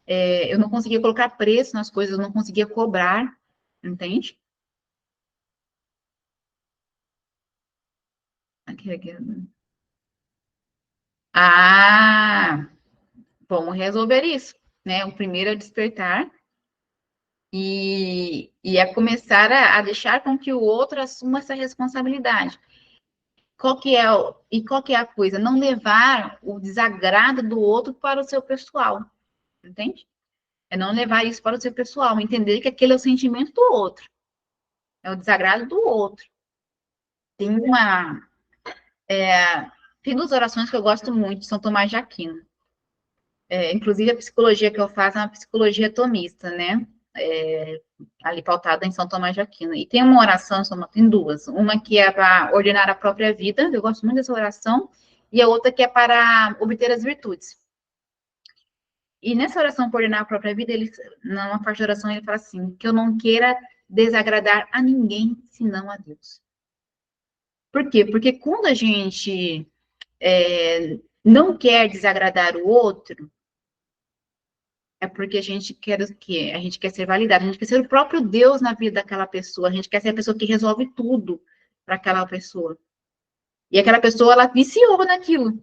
eu não conseguia colocar preço nas coisas, eu não conseguia cobrar, entende? Aqui. Ah, vamos resolver isso, né? O primeiro é despertar e é começar a deixar com que o outro assuma essa responsabilidade. Qual que é a coisa? Não levar o desagrado do outro para o seu pessoal, entende? É não levar isso para o seu pessoal, entender que aquele é o sentimento do outro, é o desagrado do outro. Tem uma, tem duas orações que eu gosto muito, de São Tomás de Aquino. Inclusive, a psicologia que eu faço é uma psicologia tomista, né? Ali pautada em São Tomás de Aquino. E tem uma oração, tem duas. Uma que é para ordenar a própria vida, eu gosto muito dessa oração, e a outra que é para obter as virtudes. E nessa oração para ordenar a própria vida, ele, numa parte da oração, ele fala assim: que eu não queira desagradar a ninguém senão a Deus. Por quê? Porque quando a gente não quer desagradar o outro, é porque a gente quer o quê? A gente quer ser validado, a gente quer ser o próprio Deus na vida daquela pessoa, a gente quer ser a pessoa que resolve tudo para aquela pessoa. E aquela pessoa, ela viciou naquilo.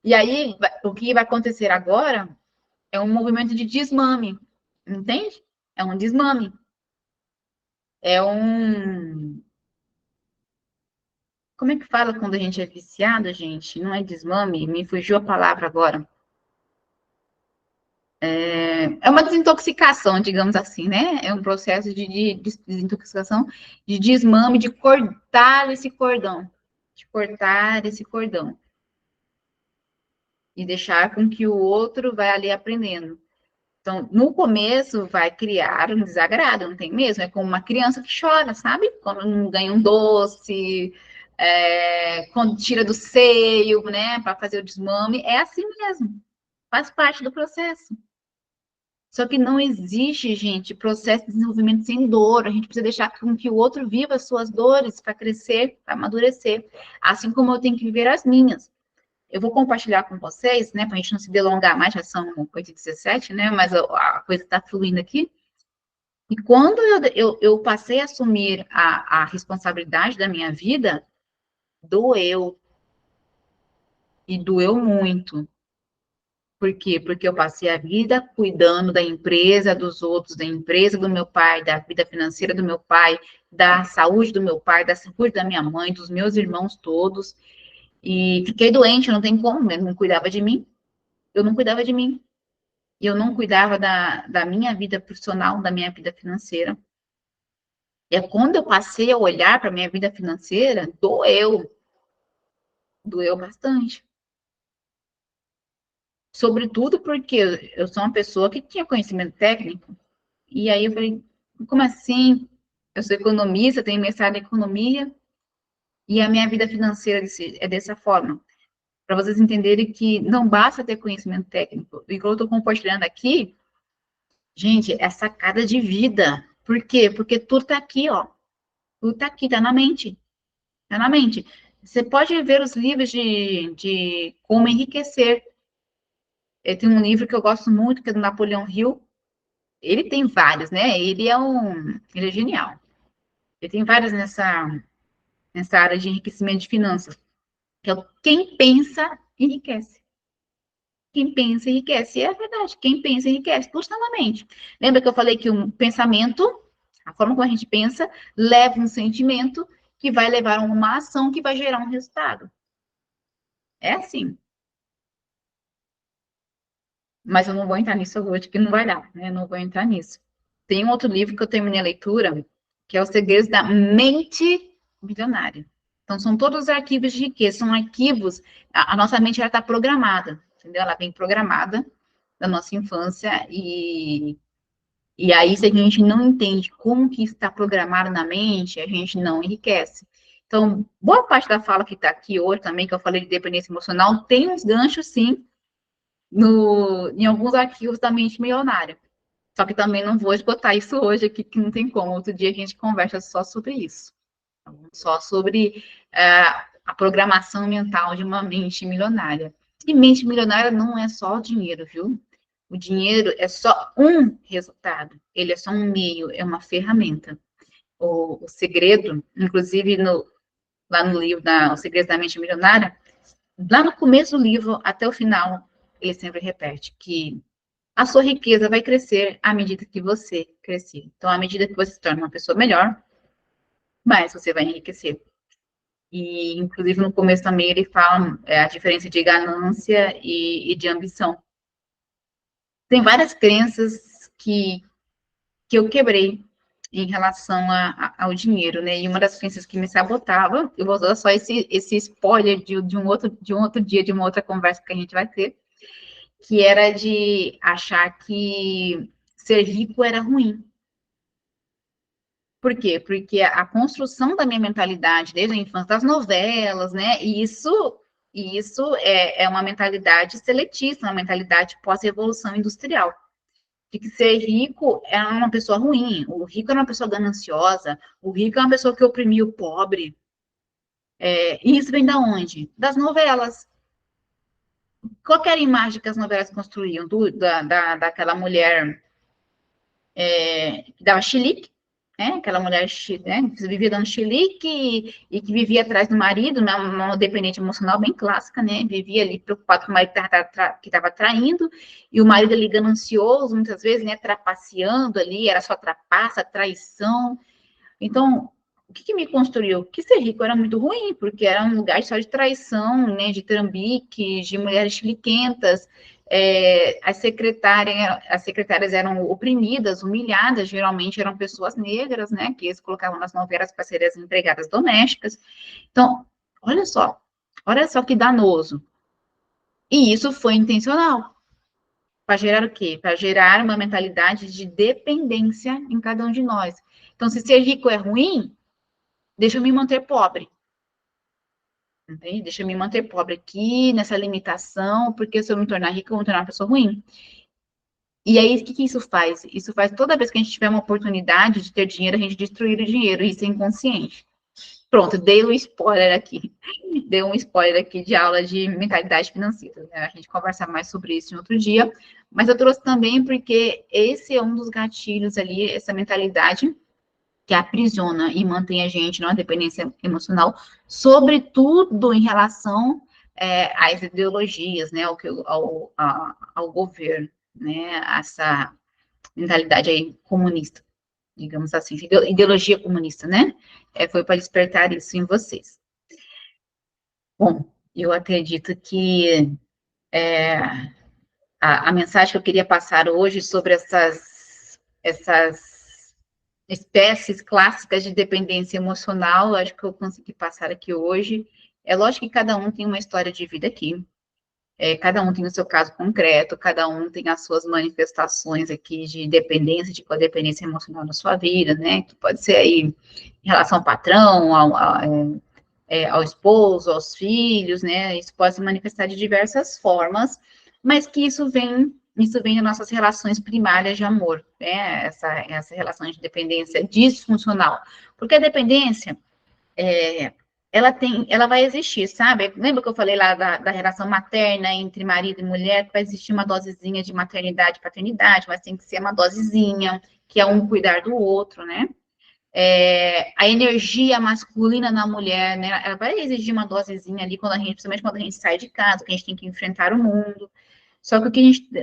E aí, o que vai acontecer agora é um movimento de desmame, entende? É um desmame. É um. Como é que fala quando a gente é viciado, gente? Não é desmame? Me fugiu a palavra agora. É uma desintoxicação, digamos assim, né? É um processo de desintoxicação, de desmame, de cortar esse cordão. De cortar esse cordão. E deixar com que o outro vai ali aprendendo. Então, no começo, vai criar um desagrado, não tem mesmo? É como uma criança que chora, sabe? Quando não ganha um doce, quando tira do seio, né? Para fazer o desmame. É assim mesmo. Faz parte do processo. Só que não existe, gente, processo de desenvolvimento sem dor. A gente precisa deixar com que o outro viva as suas dores para crescer, para amadurecer. Assim como eu tenho que viver as minhas. Eu vou compartilhar com vocês, né, para a gente não se delongar mais, já são 8h17, né, mas a coisa está fluindo aqui. E quando eu passei a assumir a responsabilidade da minha vida, doeu. E doeu muito. Por quê? Porque eu passei a vida cuidando da empresa, dos outros, da empresa do meu pai, da vida financeira do meu pai, da saúde do meu pai, da saúde da minha mãe, dos meus irmãos todos. E fiquei doente, não tem como, eu não cuidava de mim. Eu não cuidava de mim. E eu não cuidava da minha vida profissional, da minha vida financeira. E é quando eu passei a olhar para a minha vida financeira, doeu bastante. Sobretudo porque eu sou uma pessoa que tinha conhecimento técnico. E aí eu falei, como assim? Eu sou economista, tenho mestrado em economia, e a minha vida financeira é dessa forma. Para vocês entenderem que não basta ter conhecimento técnico. E que eu estou compartilhando aqui, gente, é sacada de vida. Por quê? Porque tudo está aqui, ó. Tudo está aqui, está na mente. Está na mente. Você pode ver os livros de como enriquecer. Tem um livro que eu gosto muito, que é do Napoleão Hill. Ele tem vários, né? Ele é genial. Ele tem vários nessa área de enriquecimento de finanças, que é o quem pensa enriquece. Quem pensa enriquece. E é verdade, quem pensa enriquece, tudo está na mente. Lembra que eu falei que um pensamento, a forma como a gente pensa, leva um sentimento que vai levar a uma ação que vai gerar um resultado. É assim. Mas eu não vou entrar nisso hoje, que não vai dar, né? Eu não vou entrar nisso. Tem um outro livro que eu terminei a leitura, que é Os Segredos da Mente Milionária. Então, são todos os arquivos de riqueza, são arquivos, a nossa mente já está programada, entendeu? Ela vem programada da nossa infância, e aí, se a gente não entende como que está programado na mente, a gente não enriquece. Então, boa parte da fala que está aqui hoje também, que eu falei de dependência emocional, tem uns ganchos, sim, em alguns arquivos da mente milionária. Só que também não vou esgotar isso hoje aqui, que não tem como. Outro dia a gente conversa só sobre isso. Só sobre a programação mental de uma mente milionária. E mente milionária não é só o dinheiro, viu? O dinheiro é só um resultado. Ele é só um meio, é uma ferramenta. O segredo, inclusive lá no livro, O Segredo da Mente Milionária, lá no começo do livro até o final, ele sempre repete que a sua riqueza vai crescer à medida que você crescer. Então, à medida que você se torna uma pessoa melhor, mais você vai enriquecer. E, inclusive, no começo também ele fala a diferença de ganância e de ambição. Tem várias crenças que eu quebrei em relação ao dinheiro, né? E uma das crenças que me sabotava, eu vou usar só esse spoiler de um outro dia, de uma outra conversa que a gente vai ter, que era de achar que ser rico era ruim. Por quê? Porque a construção da minha mentalidade desde a infância, das novelas, né? E isso é uma mentalidade seletista, uma mentalidade pós-revolução industrial. De que ser rico é uma pessoa ruim, o rico é uma pessoa gananciosa, o rico é uma pessoa que oprimia o pobre. E isso vem da onde? Das novelas. Qual era a imagem que as novelas construíam daquela mulher que dava chilique, né? Aquela mulher, né, que vivia dando chilique e que vivia atrás do marido, né, uma dependente emocional bem clássica, né? Vivia ali preocupado com o marido que estava traindo, e o marido ali ganancioso, muitas vezes, né, trapaceando ali, era só trapaça, traição. Então, o que me construiu? Que ser rico era muito ruim, porque era um lugar só de traição, né, de trambiques, de mulheres chiliquentas. As secretárias eram oprimidas, humilhadas, geralmente eram pessoas negras, né, que eles colocavam nas novelas para serem as empregadas domésticas. Então, olha só que danoso. E isso foi intencional. Para gerar o quê? Para gerar uma mentalidade de dependência em cada um de nós. Então, se ser rico é ruim, deixa eu me manter pobre. Entende? Deixa eu me manter pobre aqui, nessa limitação, porque se eu me tornar rica, eu vou me tornar uma pessoa ruim. E aí, o que isso faz? Isso faz toda vez que a gente tiver uma oportunidade de ter dinheiro, a gente destruir o dinheiro, isso é inconsciente. Pronto, dei um spoiler aqui. Dei um spoiler aqui de aula de mentalidade financeira. Né? A gente conversa mais sobre isso em outro dia. Mas eu trouxe também porque esse é um dos gatilhos ali, essa mentalidade que aprisiona e mantém a gente numa dependência emocional, sobretudo em relação às ideologias, né, ao governo, né, essa mentalidade aí comunista, digamos assim, ideologia comunista, né? Foi para despertar isso em vocês. Bom, eu acredito que é, a mensagem que eu queria passar hoje sobre essas espécies clássicas de dependência emocional, acho que eu consegui passar aqui hoje. É lógico que cada um tem uma história de vida aqui, cada um tem o seu caso concreto, cada um tem as suas manifestações aqui de dependência, de codependência emocional na sua vida, né? Que pode ser aí em relação ao patrão, ao esposo, aos filhos, né? Isso pode se manifestar de diversas formas, mas que isso vem das nossas relações primárias de amor, né? Essa relação de dependência disfuncional. Porque a dependência, ela vai existir, sabe? Lembra que eu falei lá da relação materna entre marido e mulher, que vai existir uma dosezinha de maternidade e paternidade, mas tem que ser uma dosezinha, que é um cuidar do outro, né? A energia masculina na mulher, né? Ela vai exigir uma dosezinha ali quando principalmente quando a gente sai de casa, que a gente tem que enfrentar o mundo. Só que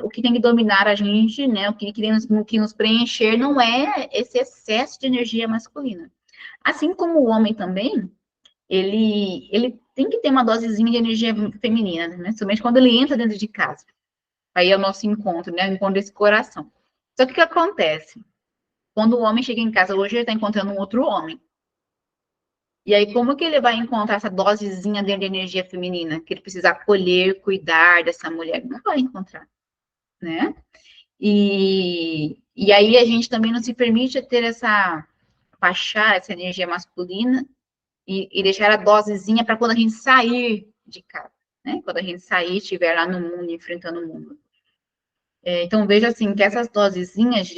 o que tem que dominar a gente, né? O que nos preencher não é esse excesso de energia masculina. Assim como o homem também, ele tem que ter uma dosezinha de energia feminina, né? Principalmente quando ele entra dentro de casa. Aí é o nosso encontro, né? O encontro desse coração. Só que o que acontece? Quando o homem chega em casa, hoje ele está encontrando um outro homem. E aí, como que ele vai encontrar essa dosezinha de energia feminina? Que ele precisa acolher, cuidar dessa mulher? Não vai encontrar, né? E aí a gente também não se permite ter baixar essa energia masculina e deixar a dosezinha para quando a gente sair de casa, né? Quando a gente sair, estiver lá no mundo, enfrentando o mundo. Então, veja assim, que essas dosezinhas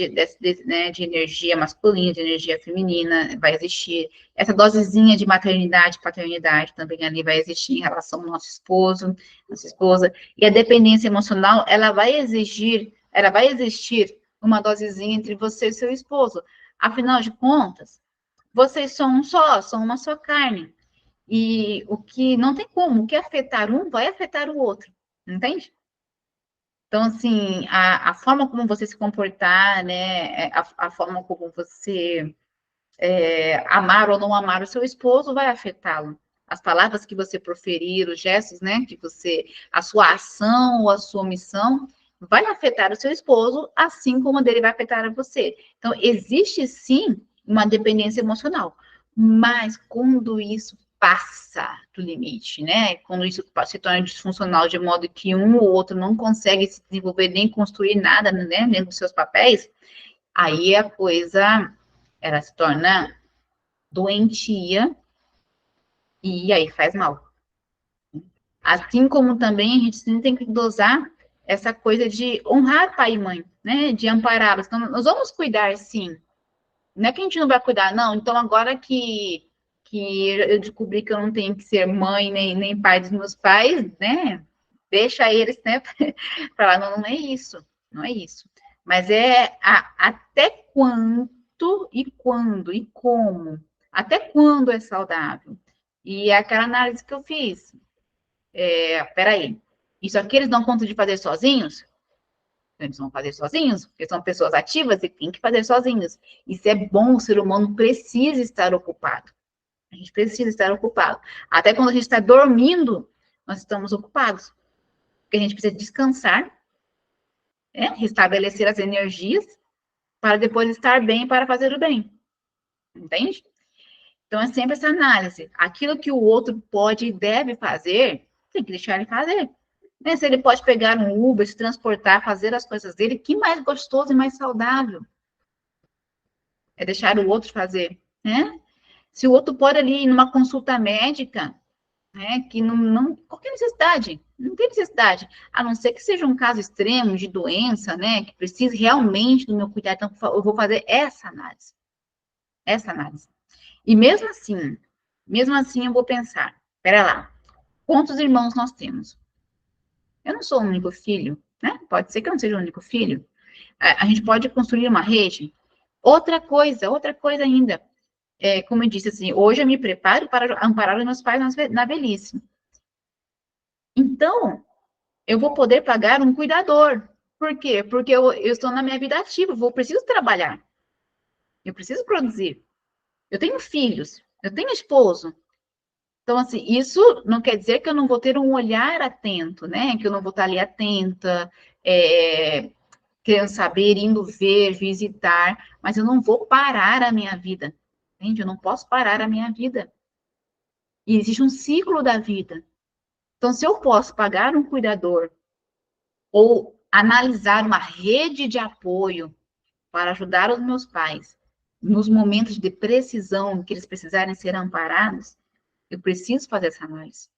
né, de energia masculina, de energia feminina, vai existir. Essa dosezinha de maternidade, paternidade também ali vai existir em relação ao nosso esposo, nossa esposa. E a dependência emocional, ela vai existir uma dosezinha entre você e seu esposo. Afinal de contas, vocês são um só, são uma só carne. E o que não tem como, o que afetar um vai afetar o outro, entende? Então, assim, a forma como você se comportar, né, a forma como você amar ou não amar o seu esposo vai afetá-lo. As palavras que você proferir, os gestos, né, a sua ação ou a sua omissão vai afetar o seu esposo, assim como a dele vai afetar a você. Então, existe sim uma dependência emocional, mas quando isso passa do limite, né? Quando isso se torna disfuncional de modo que um ou outro não consegue se desenvolver nem construir nada, né, dentro dos seus papéis, aí a coisa ela se torna doentia e aí faz mal. Assim como também a gente tem que dosar essa coisa de honrar pai e mãe, né? De ampará-los. Então, nós vamos cuidar, sim. Não é que a gente não vai cuidar, não. Então, agora que eu descobri que eu não tenho que ser mãe nem pai dos meus pais, né? Deixa eles, né? Falar, não, não é isso. Não é isso. Mas até quanto e quando e como. Até quando é saudável? E é aquela análise que eu fiz. Peraí, isso aqui eles dão conta de fazer sozinhos? Eles vão fazer sozinhos, porque são pessoas ativas e têm que fazer sozinhos. Isso é bom, o ser humano precisa estar ocupado. A gente precisa estar ocupado. Até quando a gente está dormindo, nós estamos ocupados. Porque a gente precisa descansar, restabelecer as energias, para depois estar bem para fazer o bem. Entende? Então, é sempre essa análise. Aquilo que o outro pode e deve fazer, tem que deixar ele fazer. Né? Se ele pode pegar um Uber, se transportar, fazer as coisas dele, que mais gostoso e mais saudável é deixar o outro fazer, né? Se o outro pode ali ir numa consulta médica, né, que não qualquer necessidade, não tem necessidade, a não ser que seja um caso extremo de doença, né, que precise realmente do meu cuidado, então eu vou fazer essa análise. E mesmo assim eu vou pensar, pera lá, quantos irmãos nós temos? Eu não sou o único filho, né? Pode ser que eu não seja o único filho. A gente pode construir uma rede. Outra coisa ainda. Como eu disse, assim, hoje eu me preparo para amparar os meus pais na velhice. Então, eu vou poder pagar um cuidador. Por quê? Porque eu estou na minha vida ativa, eu preciso trabalhar, eu preciso produzir. Eu tenho filhos, eu tenho esposo. Então, assim, isso não quer dizer que eu não vou ter um olhar atento, né? Que eu não vou estar ali atenta, querendo saber, indo ver, visitar, mas eu não vou parar a minha vida, entende? Eu não posso parar a minha vida. E existe um ciclo da vida. Então, se eu posso pagar um cuidador ou analisar uma rede de apoio para ajudar os meus pais nos momentos de precisão que eles precisarem ser amparados, eu preciso fazer essa análise,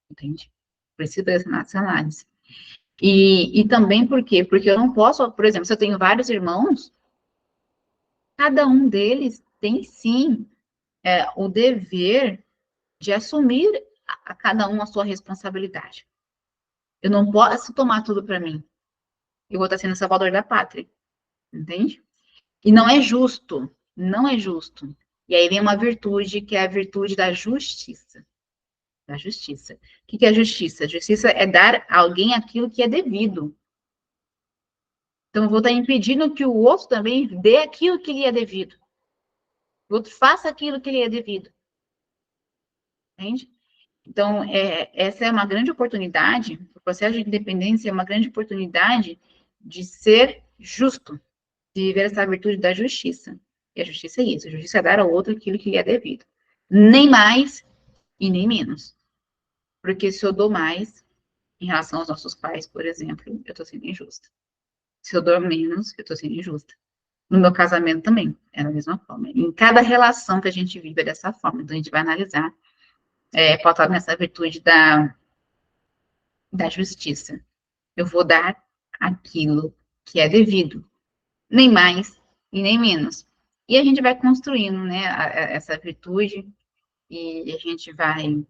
entende? Preciso fazer essa análise. E também por quê? Porque eu não posso, por exemplo, se eu tenho vários irmãos, cada um deles tem sim o dever de assumir a cada um a sua responsabilidade. Eu não posso tomar tudo para mim. Eu vou estar sendo salvador da pátria, entende? E não é justo, não é justo. E aí vem uma virtude que é a virtude da justiça. Da justiça. O que é a justiça? A justiça é dar a alguém aquilo que é devido. Então, eu vou estar impedindo que o outro também dê aquilo que lhe é devido. O outro faça aquilo que lhe é devido. Entende? Então, essa é uma grande oportunidade, o processo de independência é uma grande oportunidade de ser justo, de viver essa virtude da justiça. E a justiça é isso, a justiça é dar ao outro aquilo que lhe é devido. Nem mais e nem menos. Porque se eu dou mais, em relação aos nossos pais, por exemplo, eu estou sendo injusta. Se eu dou menos, eu estou sendo injusta. No meu casamento também, é da mesma forma. Em cada relação que a gente vive é dessa forma. Então, a gente vai analisar, pautado nessa virtude da justiça. Eu vou dar aquilo que é devido, nem mais e nem menos. E a gente vai construindo, né, essa virtude, e a gente vai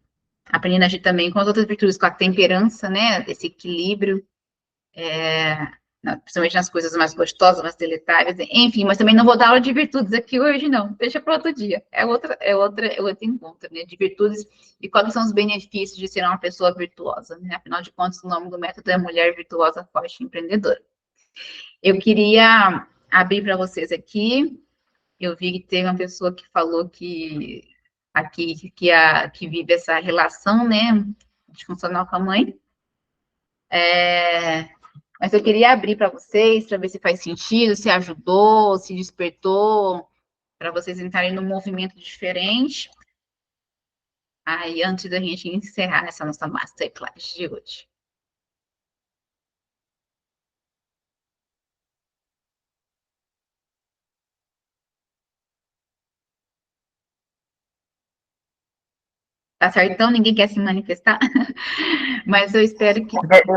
aprendendo a agir também com as outras virtudes, com a temperança, né, esse equilíbrio, principalmente nas coisas mais gostosas, mais deletáveis, enfim, mas também não vou dar aula de virtudes aqui hoje, não, deixa para outro dia, é outro encontro, né, de virtudes e quais são os benefícios de ser uma pessoa virtuosa, né, afinal de contas, o nome do método é Mulher Virtuosa, Forte e Empreendedora. Eu queria abrir para vocês aqui, eu vi que teve uma pessoa que falou que aqui, que vive essa relação, né, disfuncional com a mãe, mas eu queria abrir para vocês, para ver se faz sentido, se ajudou, se despertou, para vocês entrarem num movimento diferente. Aí, antes da gente encerrar essa nossa masterclass de hoje. Tá certo? Então, ninguém quer se manifestar, mas eu espero que.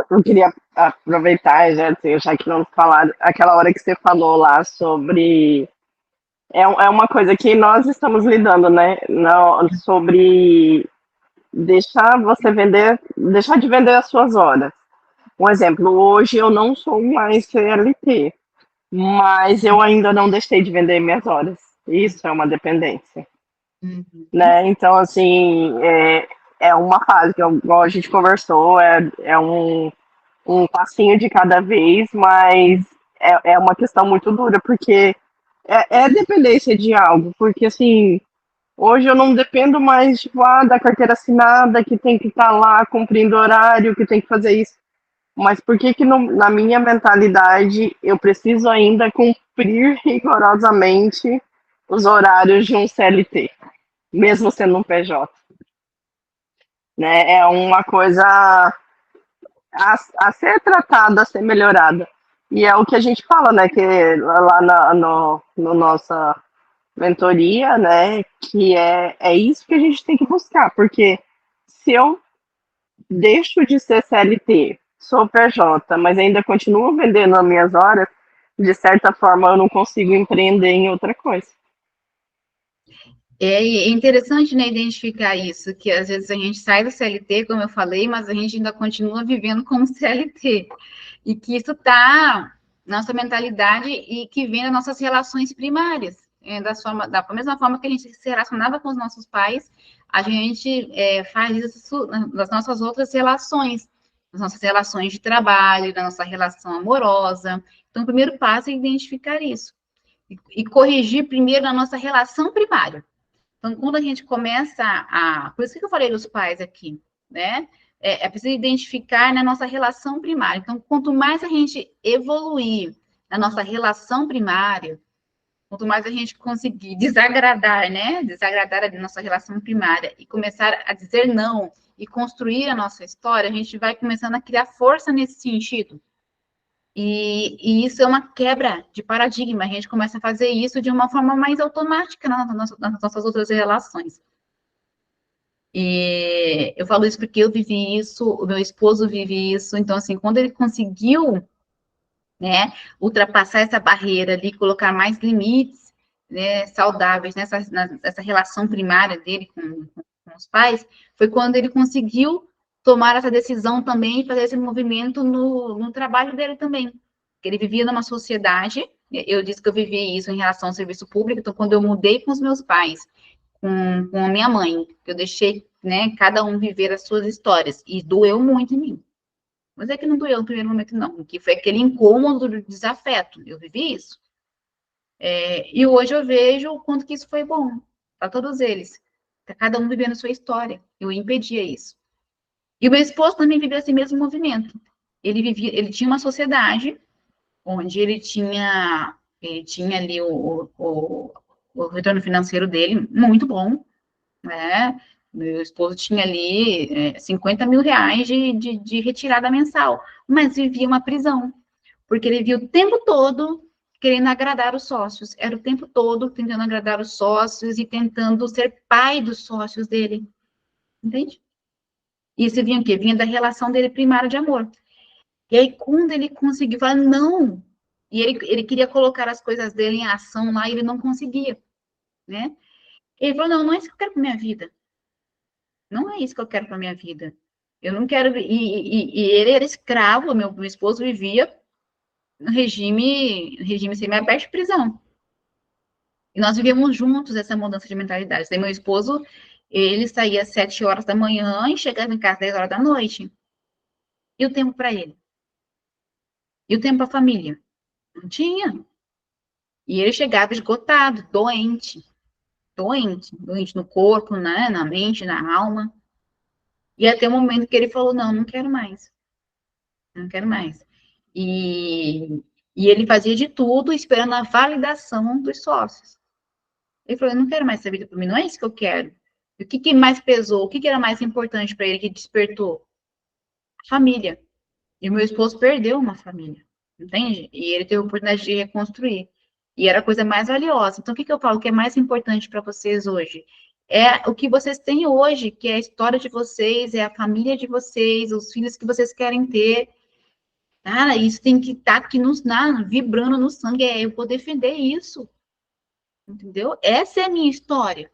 Eu queria aproveitar, já que não falaram, aquela hora que você falou lá sobre. É uma coisa que nós estamos lidando, né? Não, sobre deixar de vender as suas horas. Um exemplo, hoje eu não sou mais CLT, mas eu ainda não deixei de vender minhas horas. Isso é uma dependência. Uhum. Né? Então, assim, é uma fase que, igual a gente conversou, é um passinho de cada vez, mas é uma questão muito dura, porque é dependência de algo, porque assim, hoje eu não dependo mais tipo, da carteira assinada, que tem que estar lá cumprindo horário, que tem que fazer isso. Mas por que na minha mentalidade eu preciso ainda cumprir rigorosamente os horários de um CLT, mesmo sendo um PJ? Né? É uma coisa a ser tratada, a ser melhorada. E é o que a gente fala, né? Que lá no nossa mentoria, né? Que é isso que a gente tem que buscar, porque se eu deixo de ser CLT, sou PJ, mas ainda continuo vendendo as minhas horas, de certa forma eu não consigo empreender em outra coisa. É interessante, né, identificar isso, que às vezes a gente sai do CLT, como eu falei, mas a gente ainda continua vivendo como CLT. E que isso está na nossa mentalidade e que vem das nossas relações primárias. Da mesma forma que a gente se relacionava com os nossos pais, a gente faz isso nas nossas outras relações, nas nossas relações de trabalho, na nossa relação amorosa. Então, o primeiro passo é identificar isso. E corrigir primeiro na nossa relação primária. Então, quando a gente começa a... Por isso que eu falei dos pais aqui, né? É preciso identificar na nossa relação primária. Então, quanto mais a gente evoluir na nossa relação primária, quanto mais a gente conseguir desagradar, né? Desagradar a nossa relação primária e começar a dizer não e construir a nossa história, a gente vai começando a criar força nesse sentido. E isso é uma quebra de paradigma. A gente começa a fazer isso de uma forma mais automática nas nossas outras relações. E eu falo isso porque eu vivi isso, o meu esposo vive isso. Então, assim, quando ele conseguiu, né, ultrapassar essa barreira ali, colocar mais limites, né, saudáveis nessa relação primária dele com os pais, foi quando ele conseguiu tomar essa decisão também e fazer esse movimento no trabalho dele também. Ele vivia numa sociedade, eu disse que eu vivi isso em relação ao serviço público, então quando eu mudei com os meus pais, com a minha mãe, eu deixei, né, cada um viver as suas histórias, e doeu muito em mim. Mas é que não doeu no primeiro momento, não, que foi aquele incômodo do desafeto, eu vivi isso. E hoje eu vejo o quanto que isso foi bom para todos eles, para cada um vivendo a sua história, eu impedia isso. E o meu esposo também vivia esse mesmo movimento. Ele tinha uma sociedade onde ele tinha ali o retorno financeiro dele muito bom, né? Meu esposo tinha ali 50 mil reais de retirada mensal, mas vivia uma prisão, porque ele via o tempo todo querendo agradar os sócios, era o tempo todo tentando agradar os sócios e tentando ser pai dos sócios dele, entende? E isso vinha o quê? Vinha da relação dele primária de amor. E aí, quando ele conseguiu falar não, e ele queria colocar as coisas dele em ação lá, e ele não conseguia, né? Ele falou, não, não é isso que eu quero para minha vida. Não é isso que eu quero para minha vida. Eu não quero... E ele era escravo, meu esposo vivia no regime semi-aberto de prisão. E nós vivemos juntos essa mudança de mentalidade. Daí meu esposo, ele saía às 7 horas da manhã e chegava em casa às 10 horas da noite. E o tempo para ele? E o tempo para a família? Não tinha. E ele chegava esgotado, doente no corpo, né, na mente, na alma. E até o momento que ele falou, não, não quero mais. Não quero mais. E ele fazia de tudo esperando a validação dos sócios. Ele falou, eu não quero mais essa vida para mim, não é isso que eu quero. E o que mais pesou? O que era mais importante para ele que despertou? A família. E o meu esposo perdeu uma família, entende? E ele teve a oportunidade de reconstruir. E era a coisa mais valiosa. Então, o que eu falo que é mais importante para vocês hoje? É o que vocês têm hoje, que é a história de vocês, é a família de vocês, os filhos que vocês querem ter. Cara, isso tem que estar aqui vibrando no sangue. Eu vou defender isso. Entendeu? Essa é a minha história.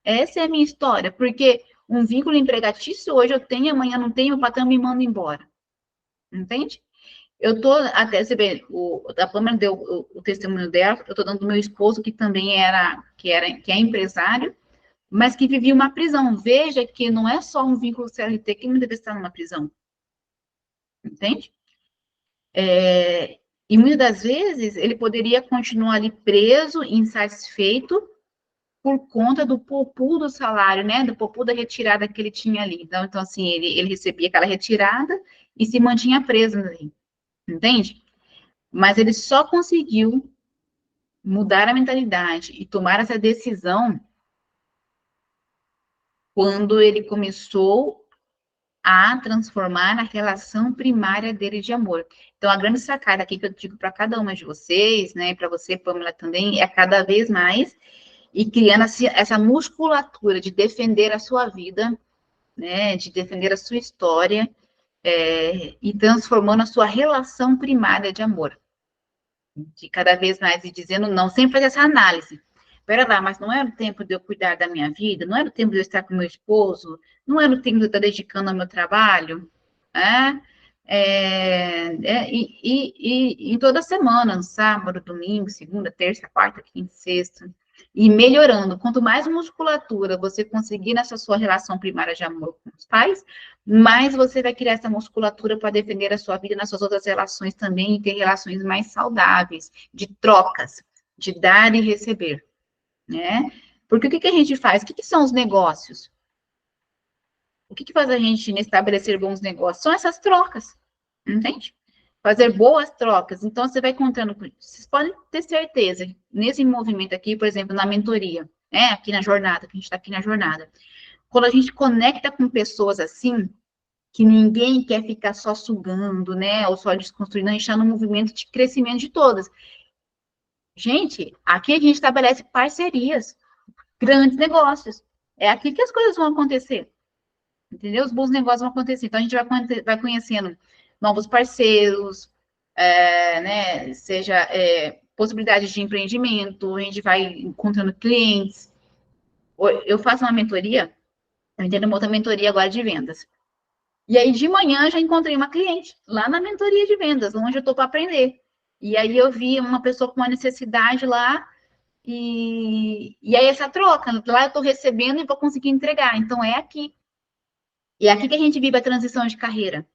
Essa é a minha história. Porque um vínculo empregatício hoje eu tenho, amanhã não tenho, o patrão me manda embora. Entende? Eu tô, até você vê, a Pamela deu o testemunho dela, eu tô dando do meu esposo, que também que é empresário, mas que vivia uma prisão. Veja que não é só um vínculo CLT que me deve estar numa prisão. Entende? E muitas das vezes ele poderia continuar ali preso, insatisfeito, por conta do poupu do salário, né? Do poupu da retirada que ele tinha ali. Então assim, ele recebia aquela retirada e se mantinha preso ali. Entende? Mas ele só conseguiu mudar a mentalidade e tomar essa decisão quando ele começou a transformar a relação primária dele de amor. Então, a grande sacada aqui que eu digo para cada uma de vocês, né, para você, Pamela, também, é cada vez mais e criando essa musculatura de defender a sua vida, né, de defender a sua história, e transformando a sua relação primária de amor. De cada vez mais e dizendo não, sempre fazer essa análise. Pera lá, mas não era o tempo de eu cuidar da minha vida? Não era o tempo de eu estar com meu esposo? Não era o tempo de eu estar dedicando ao meu trabalho? E toda semana, no sábado, domingo, segunda, terça, quarta, quinta, sexta. e melhorando. Quanto mais musculatura você conseguir nessa sua relação primária de amor com os pais, mais você vai criar essa musculatura para defender a sua vida nas suas outras relações também e ter relações mais saudáveis, de trocas, de dar e receber, né? Porque o que a gente faz? O que são os negócios? O que faz a gente estabelecer bons negócios? São essas trocas, entende? Fazer boas trocas. Então, você vai contando, vocês podem ter certeza, nesse movimento aqui, por exemplo, na mentoria, né, aqui na jornada, que a gente está aqui na jornada, quando a gente conecta com pessoas assim, que ninguém quer ficar só sugando, né, ou só desconstruindo, a gente está no movimento de crescimento de todas. Gente, aqui a gente estabelece parcerias, grandes negócios. É aqui que as coisas vão acontecer. Entendeu? Os bons negócios vão acontecer. Então, a gente vai conhecendo novos parceiros, né? Seja possibilidades de empreendimento, a gente vai encontrando clientes. Eu faço uma mentoria, eu entendo uma outra mentoria agora de vendas. E aí, de manhã, já encontrei uma cliente lá na mentoria de vendas, onde eu estou para aprender. E aí, eu vi uma pessoa com uma necessidade lá, e aí, essa troca, lá eu estou recebendo e vou conseguir entregar. Então, é aqui. E é aqui que a gente vive a transição de carreira.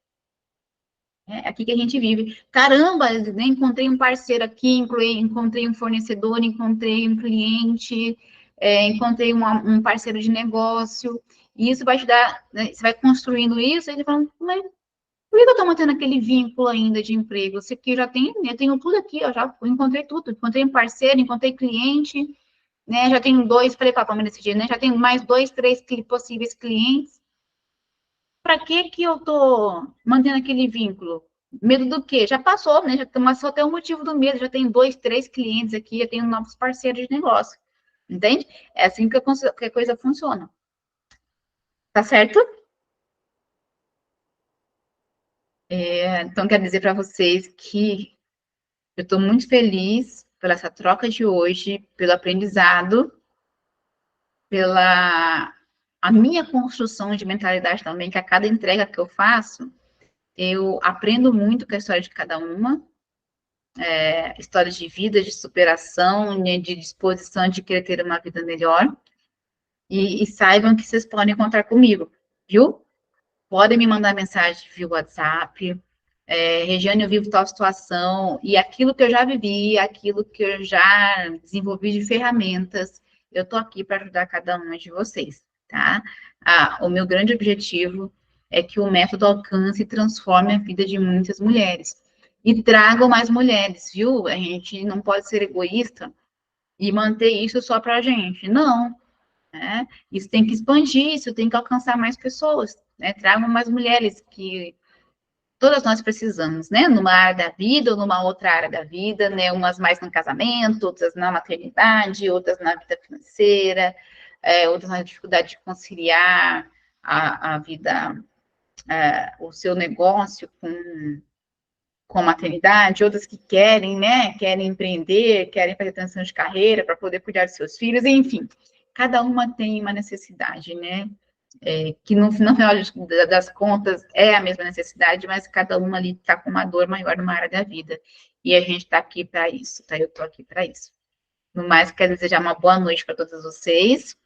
É aqui que a gente vive. Caramba, né, encontrei um parceiro aqui, encontrei um fornecedor, encontrei um cliente, encontrei um parceiro de negócio. E isso vai te dar, né, você vai construindo isso, e você fala, mas por que eu estou mantendo aquele vínculo ainda de emprego? Você que já tem, eu tenho tudo aqui, eu já encontrei tudo. Encontrei um parceiro, encontrei cliente, né? Já tenho dois, falei para a Pamela nesse dia, né? Já tenho mais 2, 3 possíveis clientes. Para que eu tô mantendo aquele vínculo? Medo do quê? Já passou, né? Mas só tem o motivo do medo. Já tem 2, 3 clientes aqui, já tenho novos parceiros de negócio. Entende? É assim que a coisa funciona. Tá certo? Então, quero dizer para vocês que eu estou muito feliz pela essa troca de hoje, pelo aprendizado, pela a minha construção de mentalidade também, que a cada entrega que eu faço, eu aprendo muito com a história de cada uma, histórias de vida, de superação, né, de disposição de querer ter uma vida melhor. E saibam que vocês podem contar comigo, viu? Podem me mandar mensagem via WhatsApp. Regiane, eu vivo tal situação, e aquilo que eu já vivi, aquilo que eu já desenvolvi de ferramentas, eu estou aqui para ajudar cada uma de vocês, tá? O meu grande objetivo é que o método alcance e transforme a vida de muitas mulheres. E tragam mais mulheres, viu? A gente não pode ser egoísta e manter isso só para a gente. Não, né? Isso tem que expandir, isso tem que alcançar mais pessoas, né? Tragam mais mulheres que todas nós precisamos, né? Numa área da vida ou numa outra área da vida, né? Umas mais no casamento, outras na maternidade, outras na vida financeira, outras na dificuldade de conciliar a vida, o seu negócio com a maternidade, outras que querem, né? Querem empreender, querem fazer transição de carreira para poder cuidar de seus filhos, enfim. Cada uma tem uma necessidade, né? Que no final das contas é a mesma necessidade, mas cada uma ali está com uma dor maior numa área da vida. E a gente está aqui para isso, tá? Eu estou aqui para isso. No mais, quero desejar uma boa noite para todos vocês.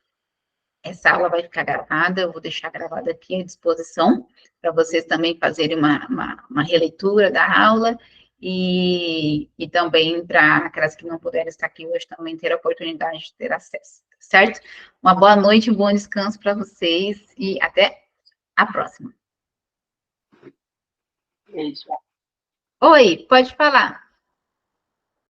Essa aula vai ficar gravada, eu vou deixar gravada aqui à disposição, para vocês também fazerem uma releitura da aula, e também para aquelas que não puderem estar aqui hoje também ter a oportunidade de ter acesso, certo? Uma boa noite, um bom descanso para vocês, e até a próxima. Beijo. Oi, pode falar.